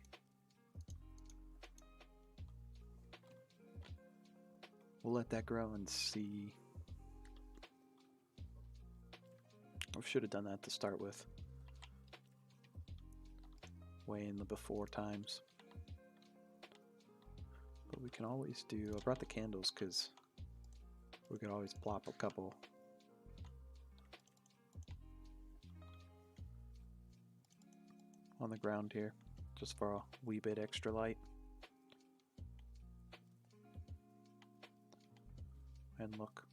Speaker 2: We'll let that grow and see. I should have done that to start with. Way in the before times. But we can always do... I brought the candles because we could always plop a couple. On the ground here, just for a wee bit extra light. And look.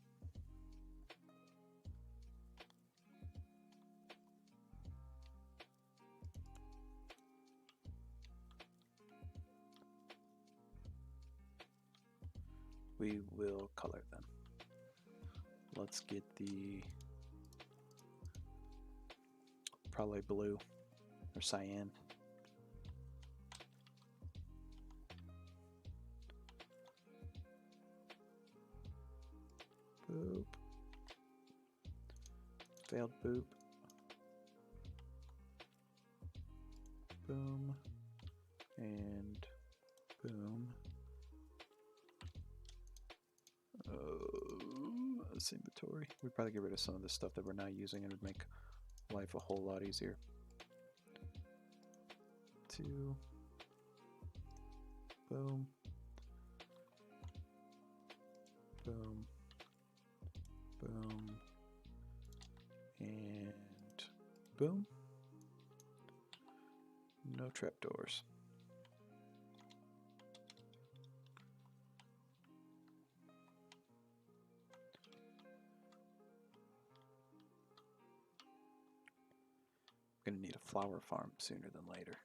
Speaker 2: We will color them. Let's get the probably blue or cyan. Boop. Failed boop. Boom. And boom. This inventory. We'd probably get rid of some of the stuff that we're not using. It would make life a whole lot easier. 2. Boom. Boom. Boom. And boom. No trapdoors. Gonna need a flower farm sooner than later.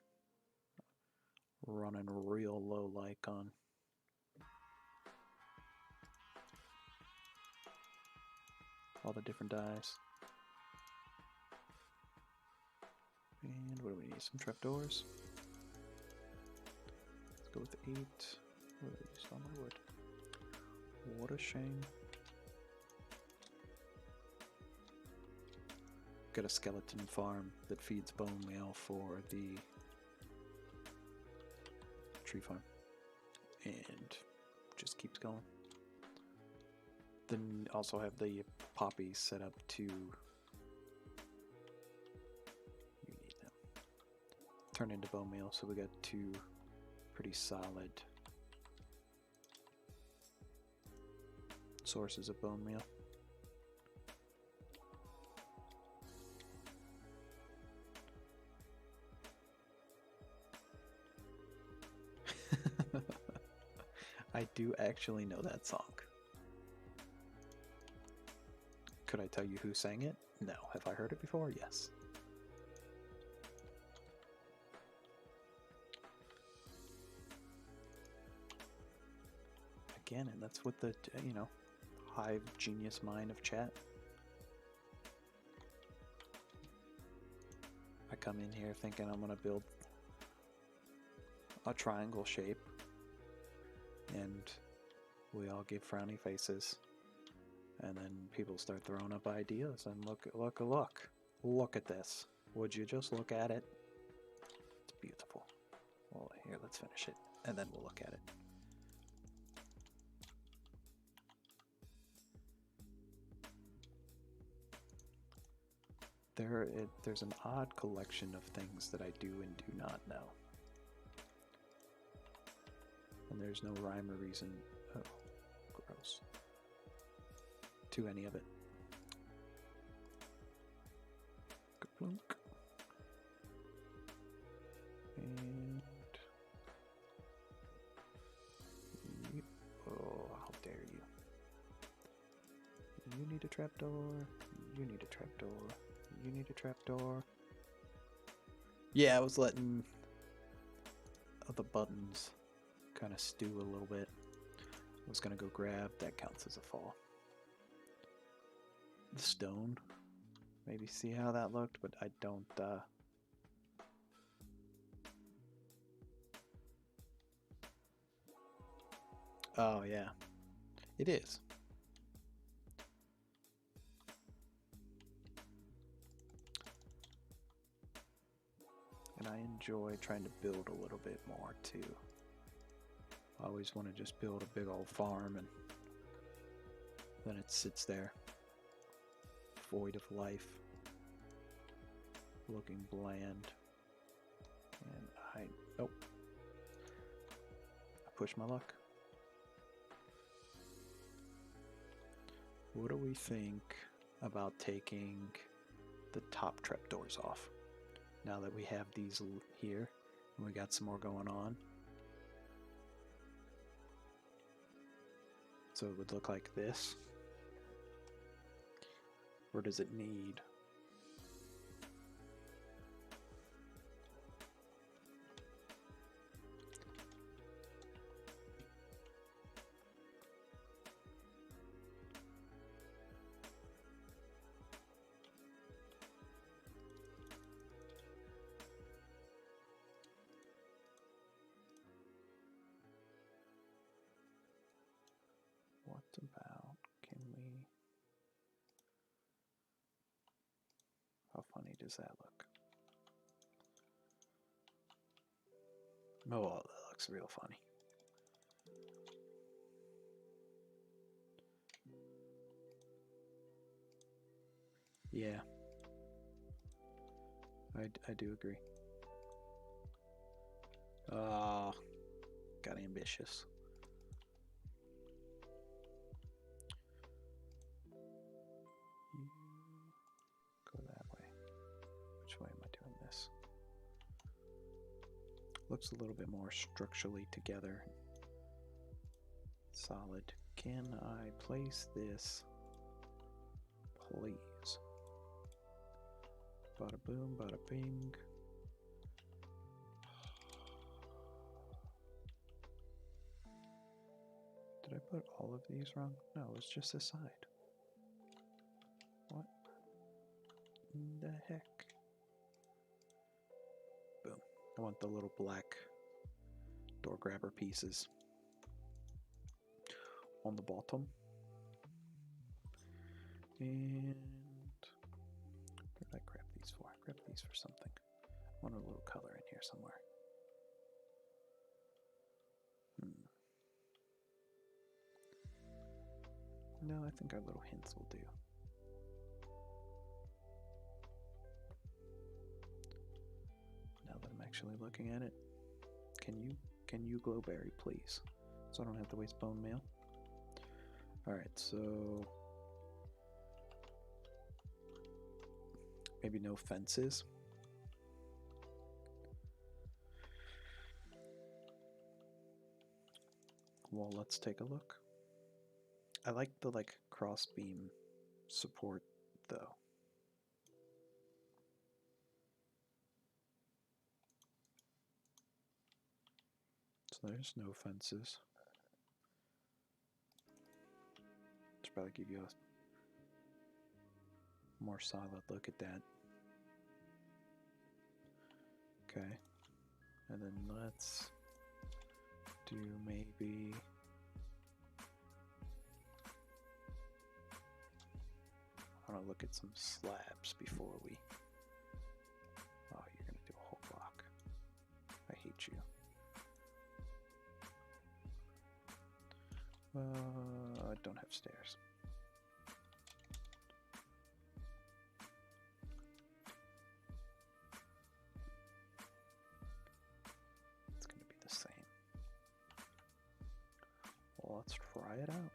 Speaker 2: Running real low like on all the different dyes. And what do we need? Some trapdoors. Let's go with 8. What do we use on my wood? What a shame. Got a skeleton farm that feeds bone meal for the tree farm. And just keeps going. Then also have the poppies set up to turn into bone meal, so we got 2 pretty solid sources of bone meal. I do actually know that song. Could I tell you who sang it? No. Have I heard it before? Yes. Again, and that's what the, you know, hive genius mind of chat. I come in here thinking I'm going to build a triangle shape, and we all give frowny faces, and then people start throwing up ideas, and look at this. Would you just look at it? It's beautiful. Well, here, let's finish it, and then we'll look at it. There's an odd collection of things that I do and do not know. And there's no rhyme or reason, oh, gross, to any of it. Kaplunk. And oh, how dare you. You need a trapdoor, you need a trapdoor, you need a trapdoor. Yeah, I was letting the buttons kind of stew a little bit. I was gonna go grab, that counts as a fall. The stone, maybe see how that looked, but I don't, oh yeah, it is. And I enjoy trying to build a little bit more too. I always want to just build a big old farm and then it sits there, void of life, looking bland. And nope. I push my luck. What do we think about taking the top trapdoors off? Now that we have these here, and we got some more going on. So it would look like this. Or does it need? What about, can we?
Speaker 1: funny does that look? Oh, that looks real funny. Yeah, I do agree. Got ambitious. Go that way. Which way am I doing this? Looks a little bit more structurally together. Solid. Can I place this, please? Bada boom, bada bing. Did I put all of these wrong? No, it's just this side. What in the heck? Boom. I want the little black door grabber pieces on the bottom. And what did I grab these for? I grabbed these for something. I want a little color in here somewhere. No, I think our little hints will do. Now that I'm actually looking at it, can you glowberry, please? So I don't have to waste bone mail. Alright, so maybe no fences. Well, let's take a look. I like the cross beam support though. So there's no fences. Should probably give you a more solid look at that. Okay. And then let's do maybe I want to look at some slabs before we... Oh, you're going to do a whole block. I hate you. I don't have stairs. It's going to be the same. Well, let's try it out.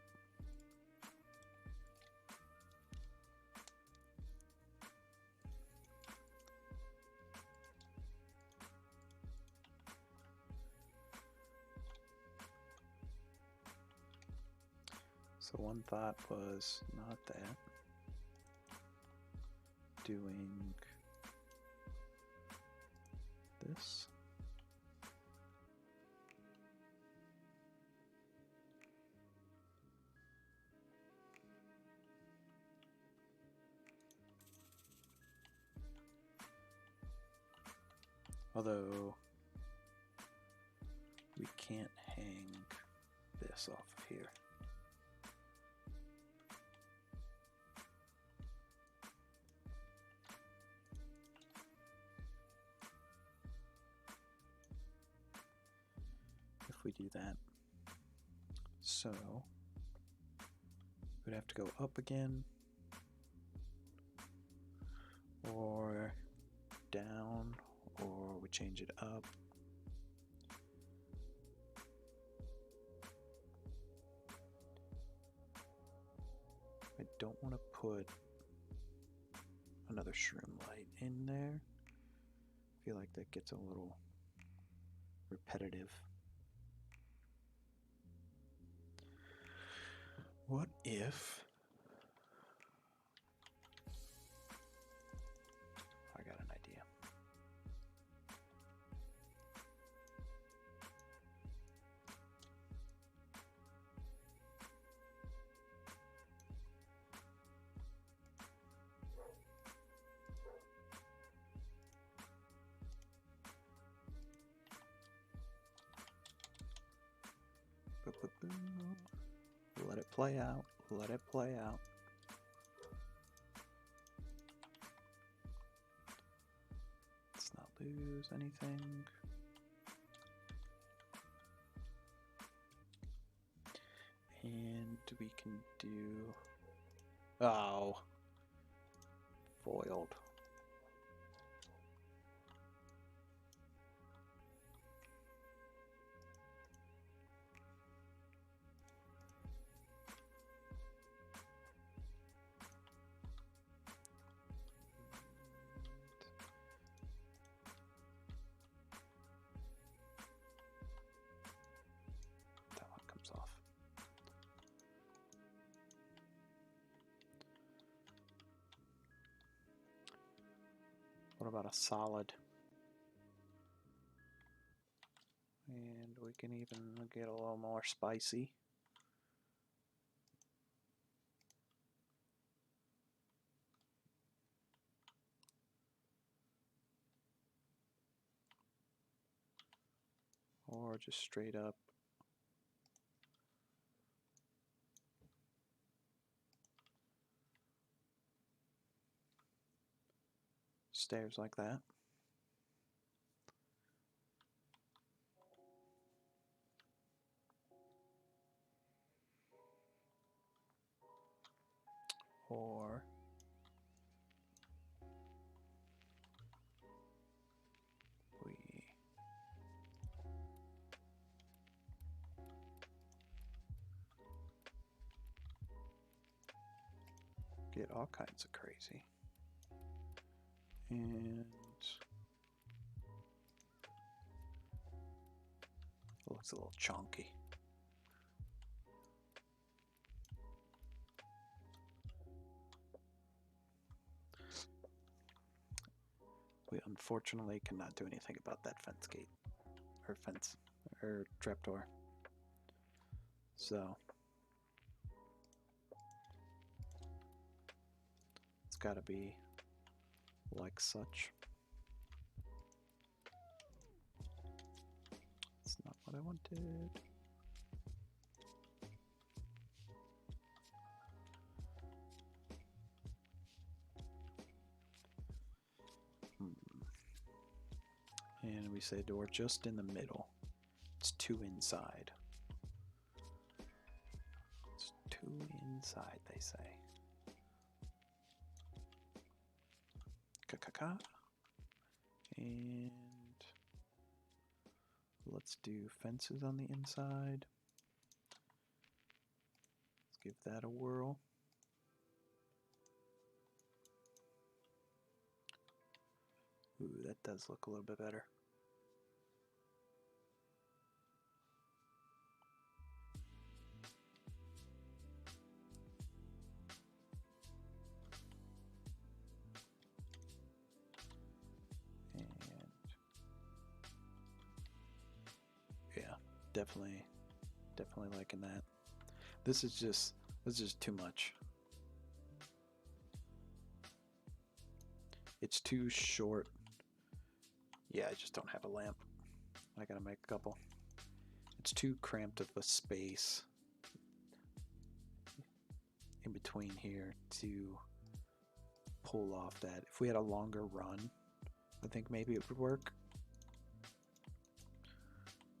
Speaker 1: So one thought was not that. Doing this. Although we can't hang this off of here. If we do that, so we'd have to go up again or down, or we change it up. I don't want to put another shroom light in there. I feel like that gets a little repetitive. What if I got an idea? Let it play out. Let it play out. lose anything. And we can do... Oh. Foiled. That one comes off. What about a solid? And we can even get a little more spicy. Or just straight up. Stairs like that. Or we get all kinds of crazy. And it looks a little chunky. We unfortunately cannot do anything about that fence gate. Or fence. Or trapdoor. So it's gotta be like such. It's not what I wanted. And we say door just in the middle. It's 2 inside. It's 2 inside, they say. Ka-ka-ka. And let's do fences on the inside. Let's give that a whirl. Ooh, that does look a little bit better. And yeah, definitely liking that. This is just too much. It's too short. Yeah, I just don't have a lamp. I gotta make a couple. It's too cramped of a space in between here to pull off that. If we had a longer run, I think maybe it would work.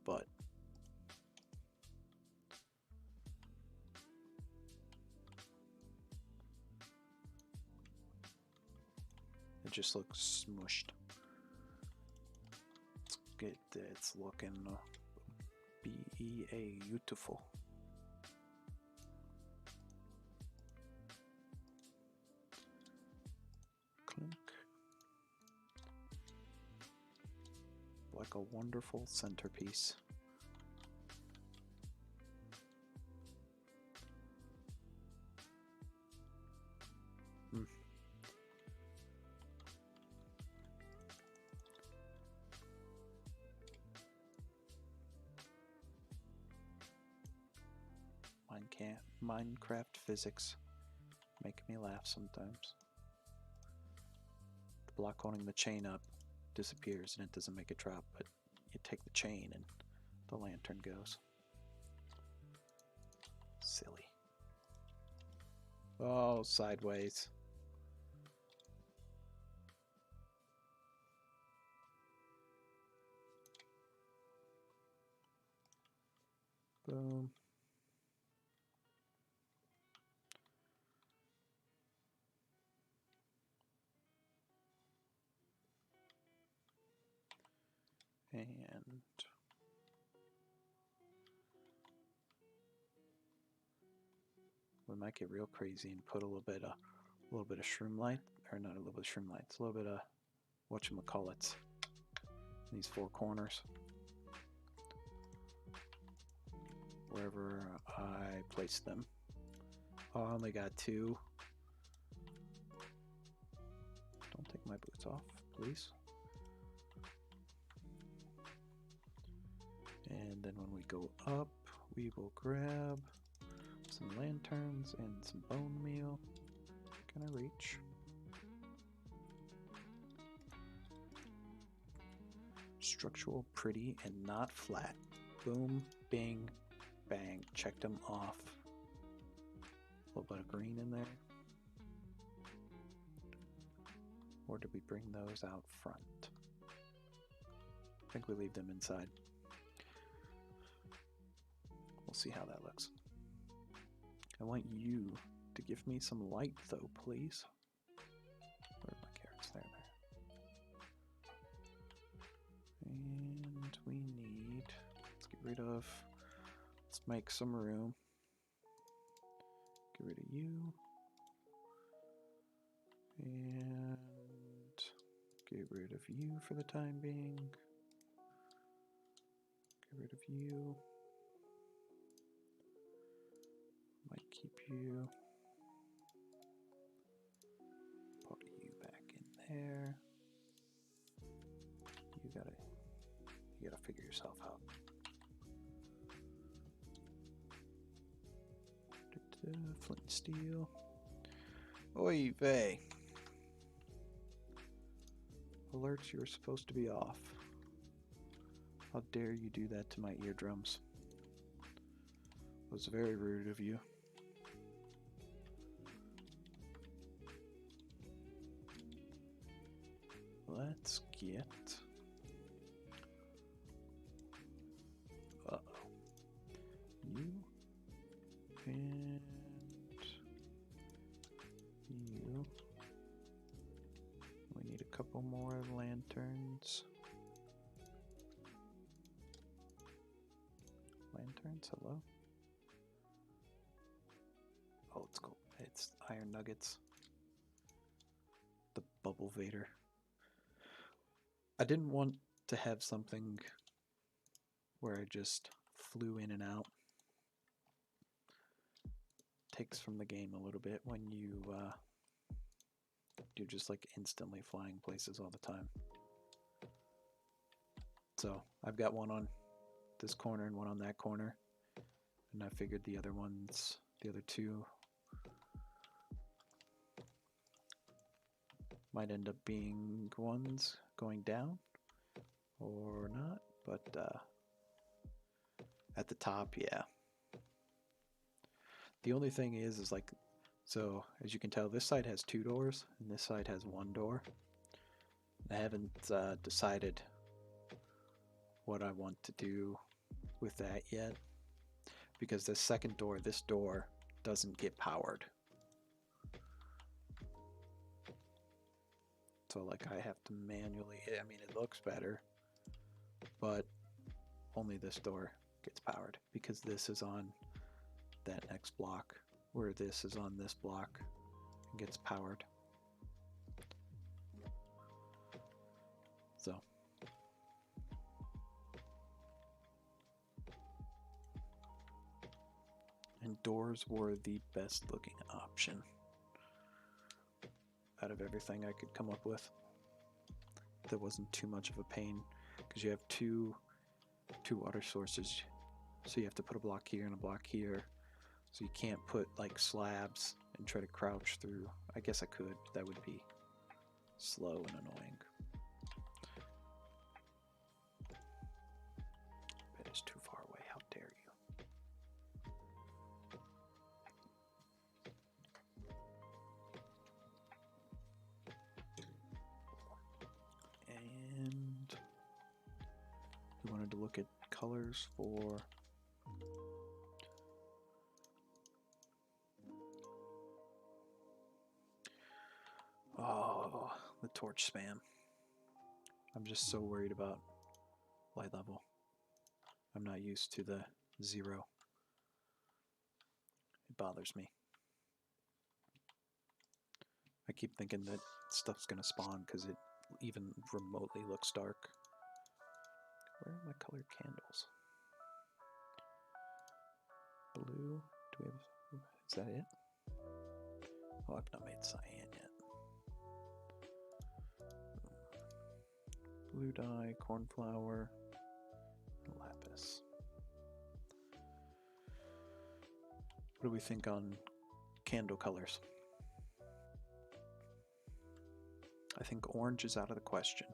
Speaker 1: But it just looks smushed. It's looking beautiful. Clink. Like a wonderful centerpiece. Minecraft physics make me laugh sometimes. The block holding the chain up disappears and it doesn't make it drop, but you take the chain and the lantern goes. Silly. Oh, sideways.
Speaker 2: Boom. And we might get real crazy and put a little bit of shroom light, or not a little bit of shroom lights, a little bit of whatchamacallits in these four corners. Wherever I place them. Oh, I only got two. Don't take my boots off, please. And then when we go up, we will grab some lanterns and some bone meal. Can I reach? Structural, pretty, and not flat. Boom, bing, bang. Checked them off. A little bit of green in there. Or did we bring those out front? I think we leave them inside. We'll see how that looks. I want you to give me some light though, please. Where are my carrots? There. And we need, let's get rid of, let's make some room. Get rid of you. And get rid of you for the time being. Get rid of you. Might keep you. Put you back in there. You gotta figure yourself out. Flint and steel. Oy vey. Alerts, you were supposed to be off. How dare you do that to my eardrums? It was very rude of you. Let's get... Uh-oh. You and you. We need a couple more lanterns. Lanterns, hello? Oh, it's cool. It's iron nuggets. The Bubble Vader. I didn't want to have something where I just flew in and out. Takes from the game a little bit when you're just like instantly flying places all the time. So I've got one on this corner and one on that corner, and I figured the other two might end up being ones going down or not, but at the top, yeah. The only thing is like, so as you can tell, this side has 2 doors and this side has 1 door. I haven't decided what I want to do with that yet, because the second door, this door, doesn't get powered. So like I have to manually, I mean it looks better, but only this door gets powered because this is on that next block, where this is on this block and gets powered. So and doors were the best looking option out of everything I could come up with. That wasn't too much of a pain, because you have two water sources, so you have to put a block here and a block here, so you can't put like slabs and try to crouch through. I guess I could, but that would be slow and annoying. Bed is too far away, how dare you. And we wanted to look at colors for the torch spam. I'm just so worried about light level. I'm not used to the 0. It bothers me. I keep thinking that stuff's gonna spawn because it even remotely looks dark. Where are my colored candles? Blue. Do we have? Is that it? Oh, I've not made cyan yet. Blue dye, cornflower, lapis. What do we think on candle colors? I think orange is out of the question.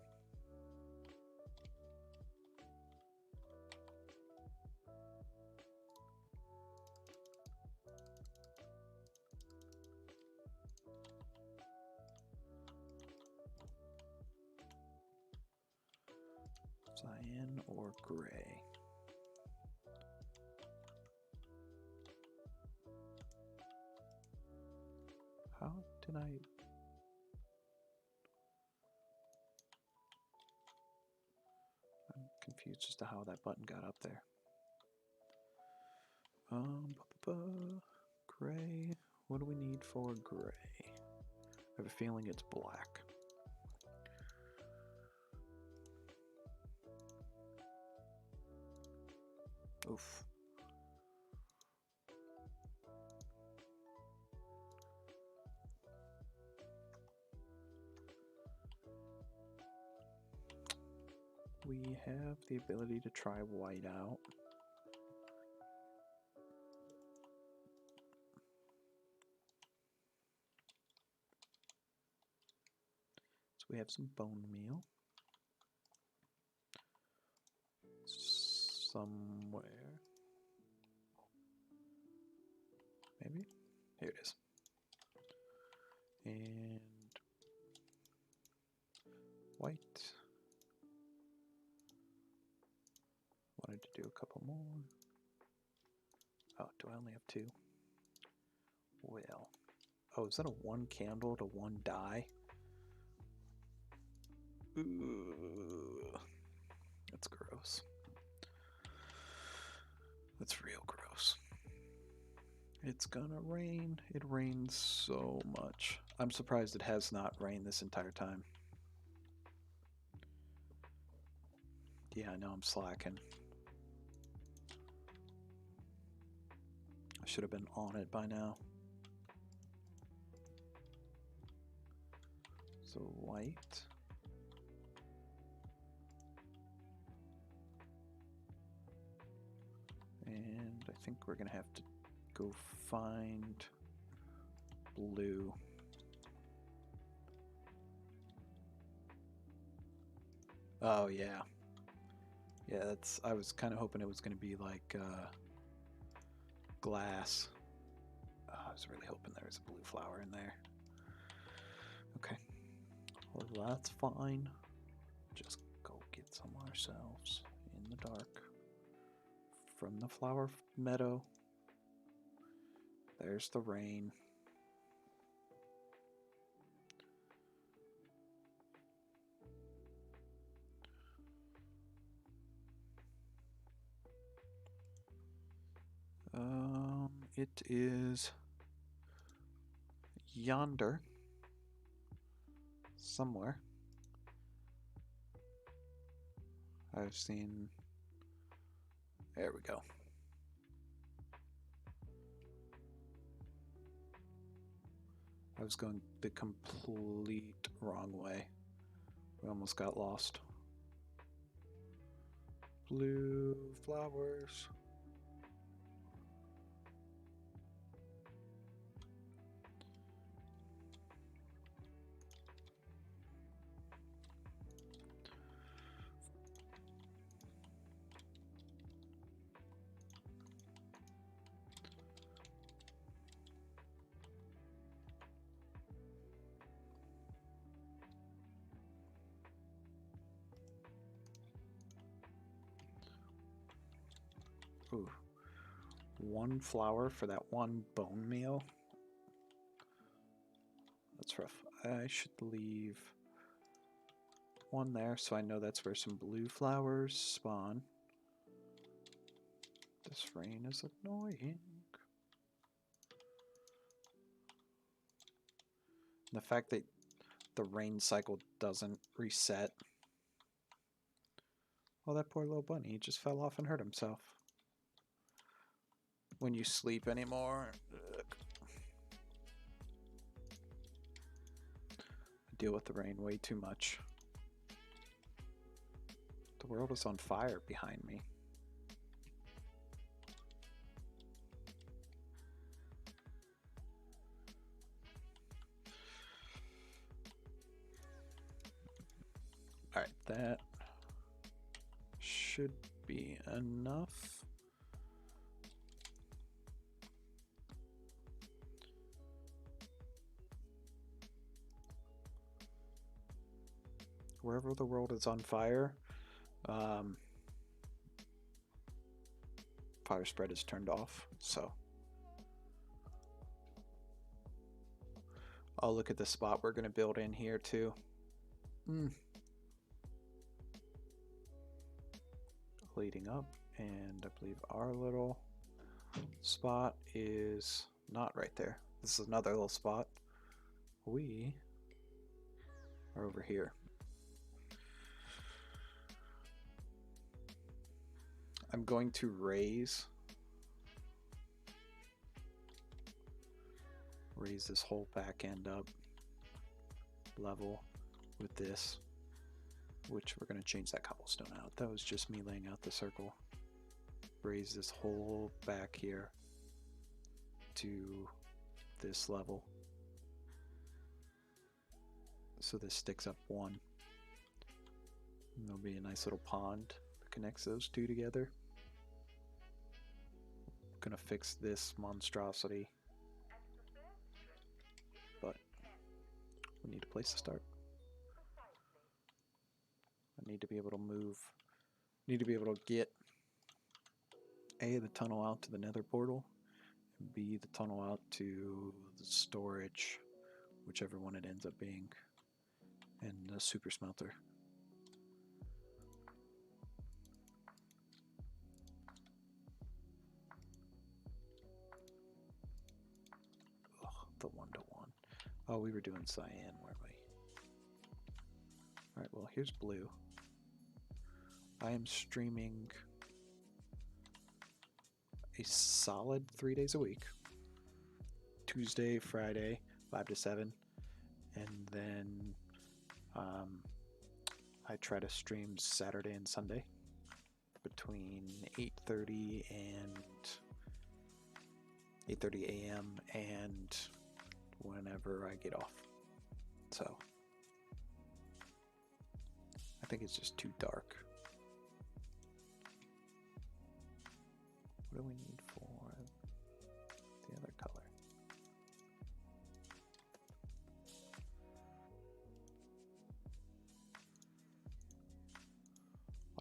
Speaker 2: Cyan or gray? How did I... I'm confused as to how that button got up there. Gray. What do we need for gray? I have a feeling it's black. Oof. We have the ability to try white out. So we have some bone meal. Somewhere. Maybe? Here it is. And white. Wanted to do a couple more. Oh, do I only have 2? Well. Oh, is that a 1 candle to 1 dye? Ooh. That's gross. That's real gross. It's gonna rain. It rains so much. I'm surprised it has not rained this entire time. Yeah, I know I'm slacking. I should have been on it by now. So white. And I think we're gonna have to go find blue. Oh yeah. Yeah, that's, I was kind of hoping it was gonna be like glass. Oh, I was really hoping there was a blue flower in there. Okay. Well, that's fine. Just go get some ourselves in the dark. From the flower meadow. There's the rain. It is yonder somewhere. I've seen. There we go. I was going the complete wrong way. We almost got lost. Blue flowers. Ooh. 1 flower for that 1 bone meal. That's rough. I should leave one there, so I know that's where some blue flowers spawn. This rain is annoying. The fact that the rain cycle doesn't reset. Oh, that poor little bunny, he just fell off and hurt himself. When you sleep anymore. Ugh. I deal with the rain way too much. The world is on fire behind me. Alright, that should be enough. Wherever the world is on fire, fire spread is turned off, so. Oh, look at the spot we're going to build in here, too. Leading up, and I believe our little spot is not right there. This is another little spot. We are over here. I'm going to raise this whole back end up level with this, which we're going to change that cobblestone out. That was just me laying out the circle. Raise this whole back here to this level, so this sticks up one. And there'll be a nice little pond that connects those two together. Gonna fix this monstrosity, but we need a place to start. I need to be able to move. Need to be able to get A, the tunnel out to the nether portal, and B, the tunnel out to the storage, whichever one it ends up being, and the super smelter. The 1-to-1. Oh, we were doing cyan, weren't we? Alright, well, here's blue. I am streaming a solid 3 days a week. Tuesday, Friday, 5 to 7. And then I try to stream Saturday and Sunday between 8:30 a.m. and whenever I get off. So I think it's just too dark. What do we need for the other color?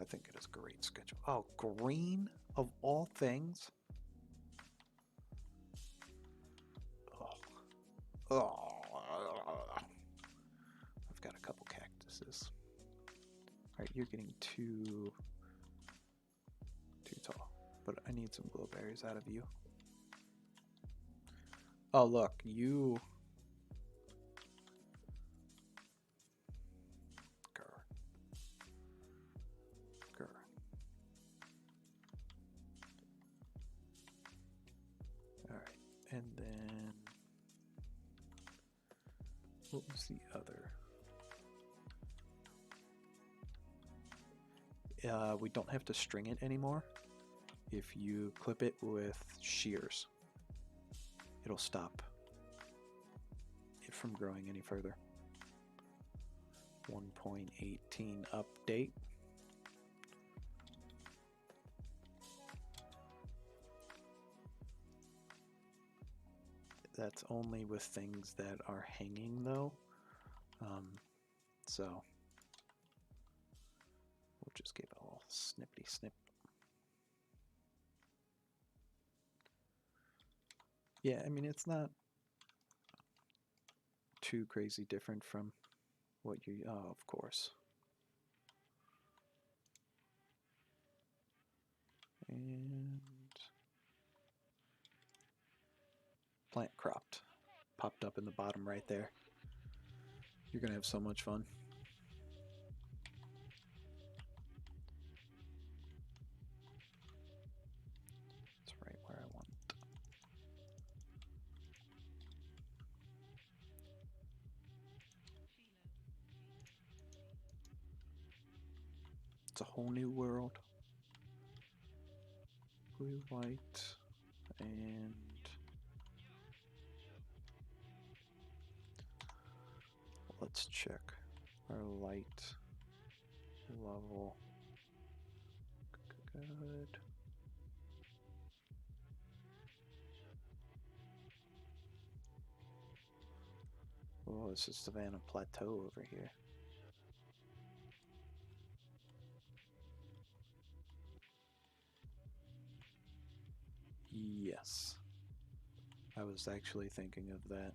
Speaker 2: I think it is a great schedule. Oh, green of all things. Oh, I've got a couple cactuses. Alright, you're getting too tall, but I need some blueberries out of you. Oh, look, you. Grr. Alright, and then what was the other? We don't have to string it anymore. If you clip it with shears, it'll stop it from growing any further. 1.18 update. That's only with things that are hanging though. So we'll just give it a little snippety snip. Yeah, I mean, it's not too crazy different from what you, oh, of course. And plant cropped. Popped up in the bottom right there. You're gonna have so much fun. It's right where I want. It's a whole new world. Blue, white, and let's check our light level. Good. Oh, this is Savanna Plateau over here. Yes. I was actually thinking of that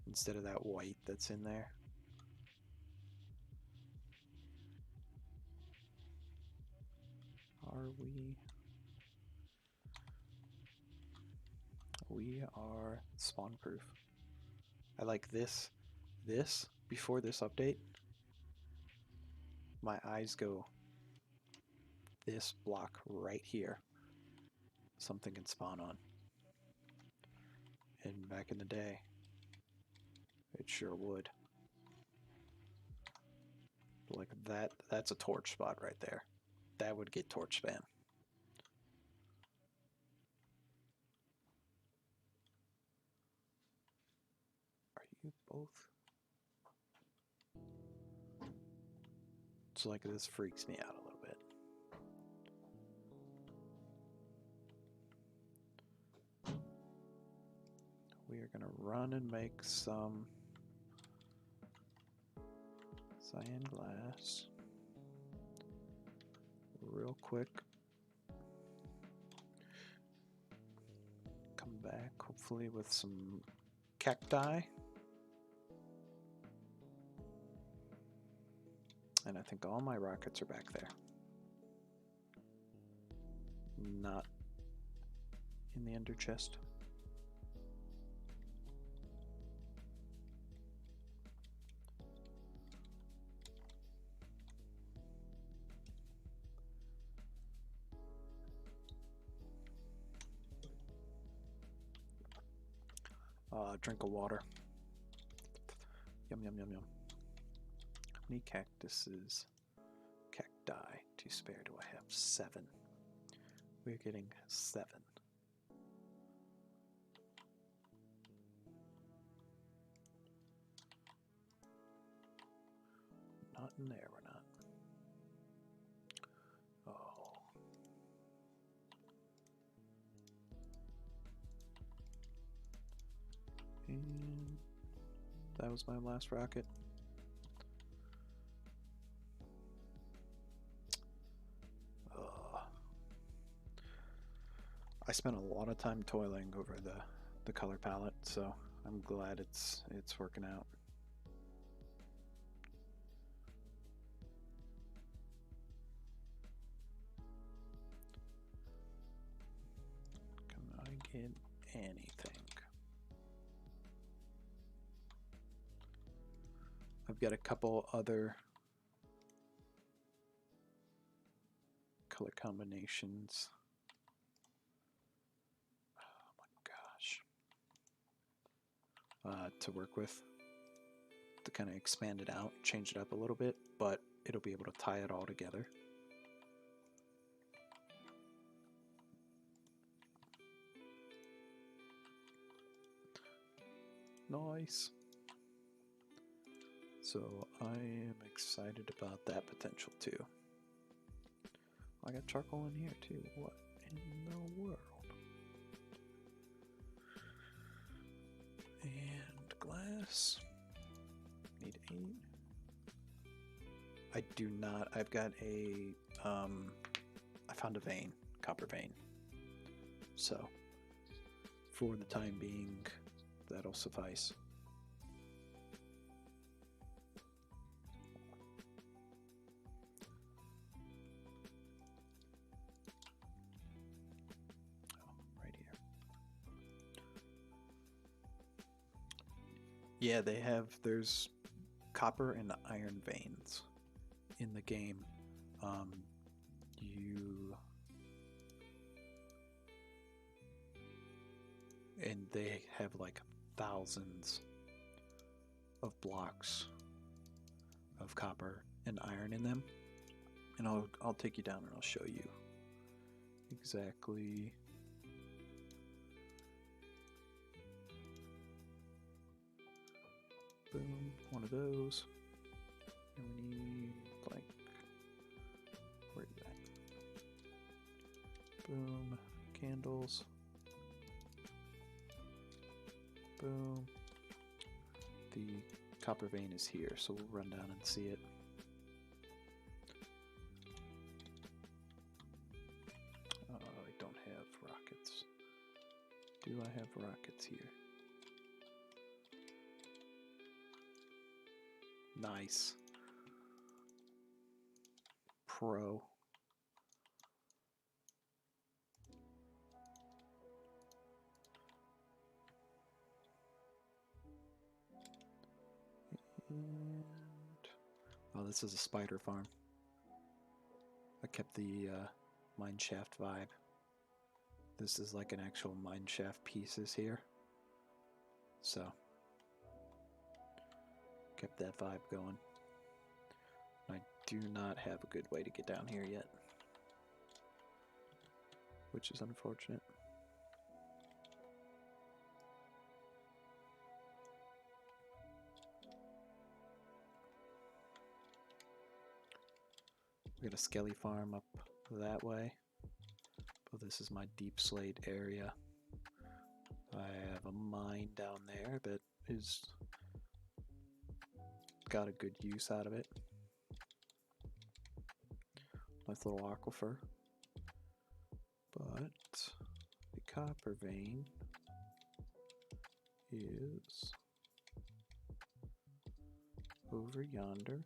Speaker 2: instead of that white that's in there. Are we? We are spawn proof. I like this. This, before this update, my eyes go this block right here. Something can spawn on. And back in the day, it sure would. Like that, that's a torch spot right there. That would get torch spam. Are you both? It's like this freaks me out a little bit. We are gonna run and make some cyan glass real quick. Come back hopefully with some cacti. And I think all my rockets are back there. Not in the ender chest. Drink of water. Yum, yum, yum, yum. How many cactuses, cacti to spare do I have? 7. We're getting 7. Not in there, we're not. Oh. And that was my last rocket. I spent a lot of time toiling over the color palette, so I'm glad it's working out. Can I get anything? I've got a couple other color combinations. Oh my gosh. To work with, to kind of expand it out, change it up a little bit, but it'll be able to tie it all together. Nice. So I am excited about that potential too. I got charcoal in here too. What in the world? And glass. Need 8. I do not. I've got a. I found a vein, copper vein. So for the time being, that'll suffice. Yeah, there's copper and iron veins in the game. And they have like thousands of blocks of copper and iron in them. And I'll take you down and I'll show you exactly. Boom, one of those. And we need like, where is that? Boom, candles. Boom. The copper vein is here, so we'll run down and see it. I don't have rockets. Do I have rockets here? Nice. Pro. And oh, this is a spider farm. I kept the mine shaft vibe. This is like an actual mine shaft pieces here. So kept that vibe going. I do not have a good way to get down here yet, which is unfortunate. We got a skelly farm up that way. But this is my deep slate area. I have a mine down there that is got a good use out of it. Nice little aquifer. But the copper vein is over yonder.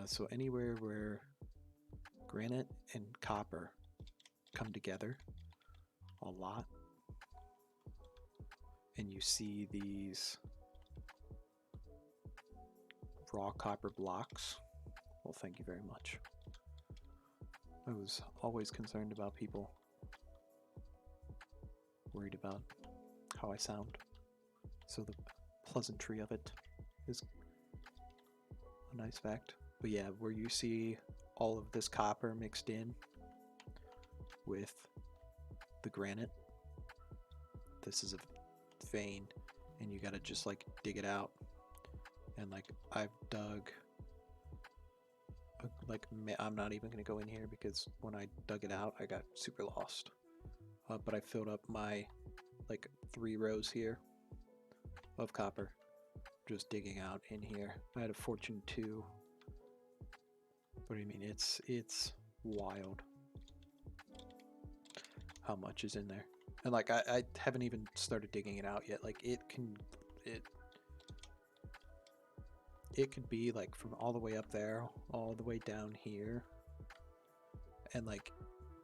Speaker 2: So anywhere where granite and copper come together a lot, and you see these raw copper blocks, well, thank you very much. I was always concerned about people worried about how I sound, so the pleasantry of it is a nice fact. But yeah, where you see all of this copper mixed in with the granite, this is a vein, and you gotta just like dig it out. And like I've dug, like I'm not even gonna go in here because when I dug it out, I got super lost. But I filled up my like 3 rows here of copper, just digging out in here. I had a fortune 2. What do you mean? It's wild how much is in there. And like I haven't even started digging it out yet. Like it could be like from all the way up there all the way down here, and like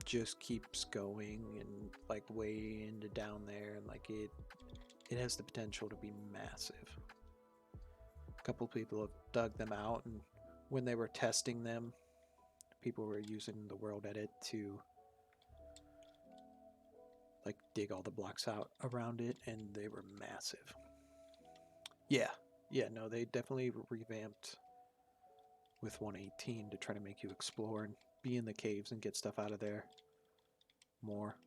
Speaker 2: just keeps going and like way into down there, and like it has the potential to be massive. A couple people have dug them out, and when they were testing them, people were using the world edit to like dig all the blocks out around it, and they were massive. Yeah, no, they definitely revamped with 1.18 to try to make you explore and be in the caves and get stuff out of there more,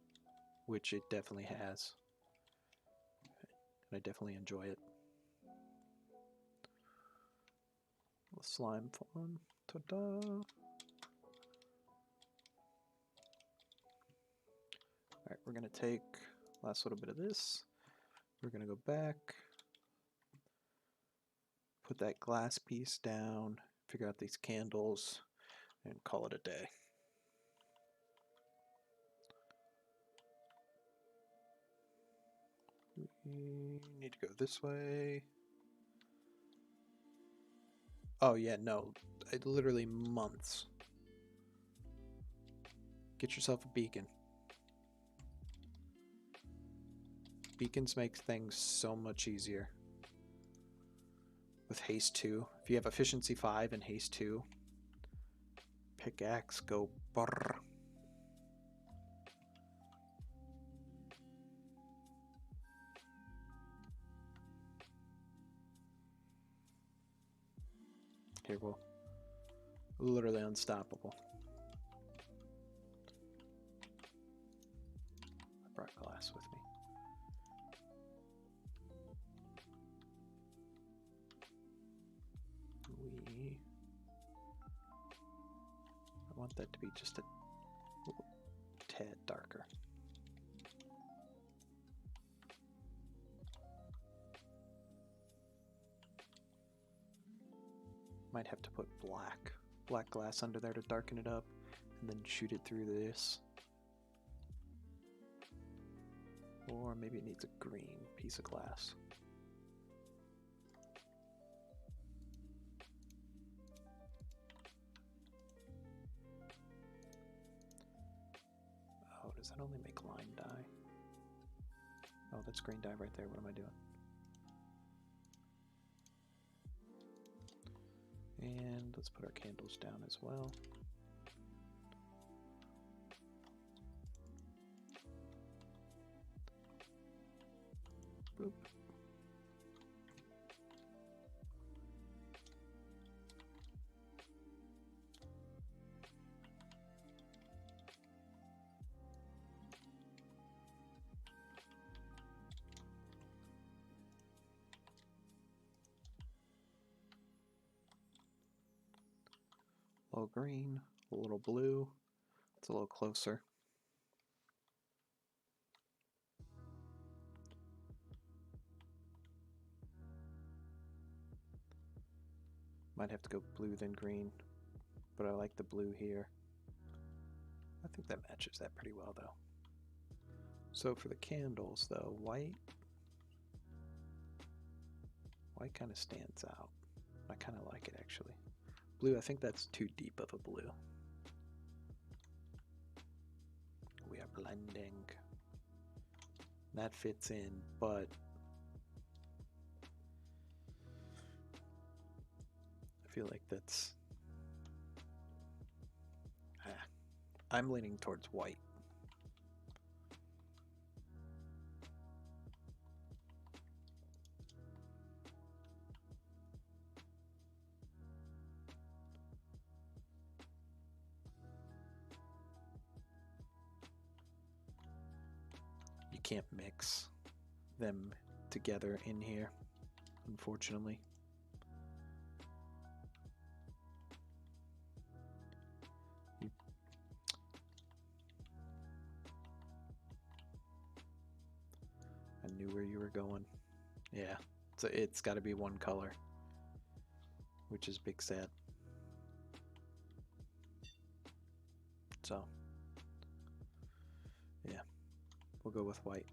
Speaker 2: which it definitely has. And I definitely enjoy it. The slime farm. Ta-da! Alright, we're going to take last little bit of this. We're going to go back, put that glass piece down, figure out these candles, and call it a day. We need to go this way. Oh yeah, no, literally months. Get yourself a beacon. beacons make things so much easier. With haste 2. If you have efficiency 5 and haste 2, pickaxe go brrr. Here we'll literally unstoppable. I brought glass with me. I want that to be just a tad darker. Might have to put black glass under there to darken it up, and then shoot it through this. Or maybe it needs a green piece of glass. Oh, does that only make lime dye? Oh, that's green dye right there. What am I doing? And let's put our candles down as well. Boop. A little green, a little blue. It's a little closer. Might have to go blue then green, but I like the blue here. I think that matches that pretty well though. So for the candles though, white kind of stands out. I kind of like it actually. Blue, I think that's too deep of a blue. We are blending. That fits in, but I feel like that's... I'm leaning towards white. You can't mix them together in here, unfortunately. I knew where you were going. Yeah, so it's got to be one color, which is big sad. So, yeah, we'll go with white.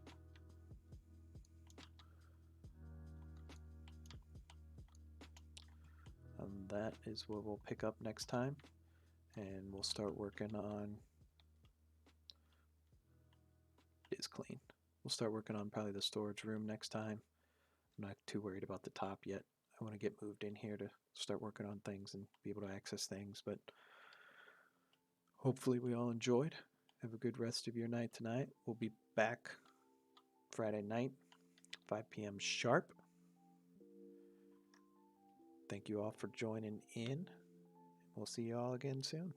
Speaker 2: And that is what we'll pick up next time, and we'll start working on... It is clean. We'll start working on probably the storage room next time. I'm not too worried about the top yet. I want to get moved in here to start working on things and be able to access things, but hopefully we all enjoyed. Have a good rest of your night tonight. We'll be back Friday night, 5 p.m. sharp. Thank you all for joining in. We'll see you all again soon.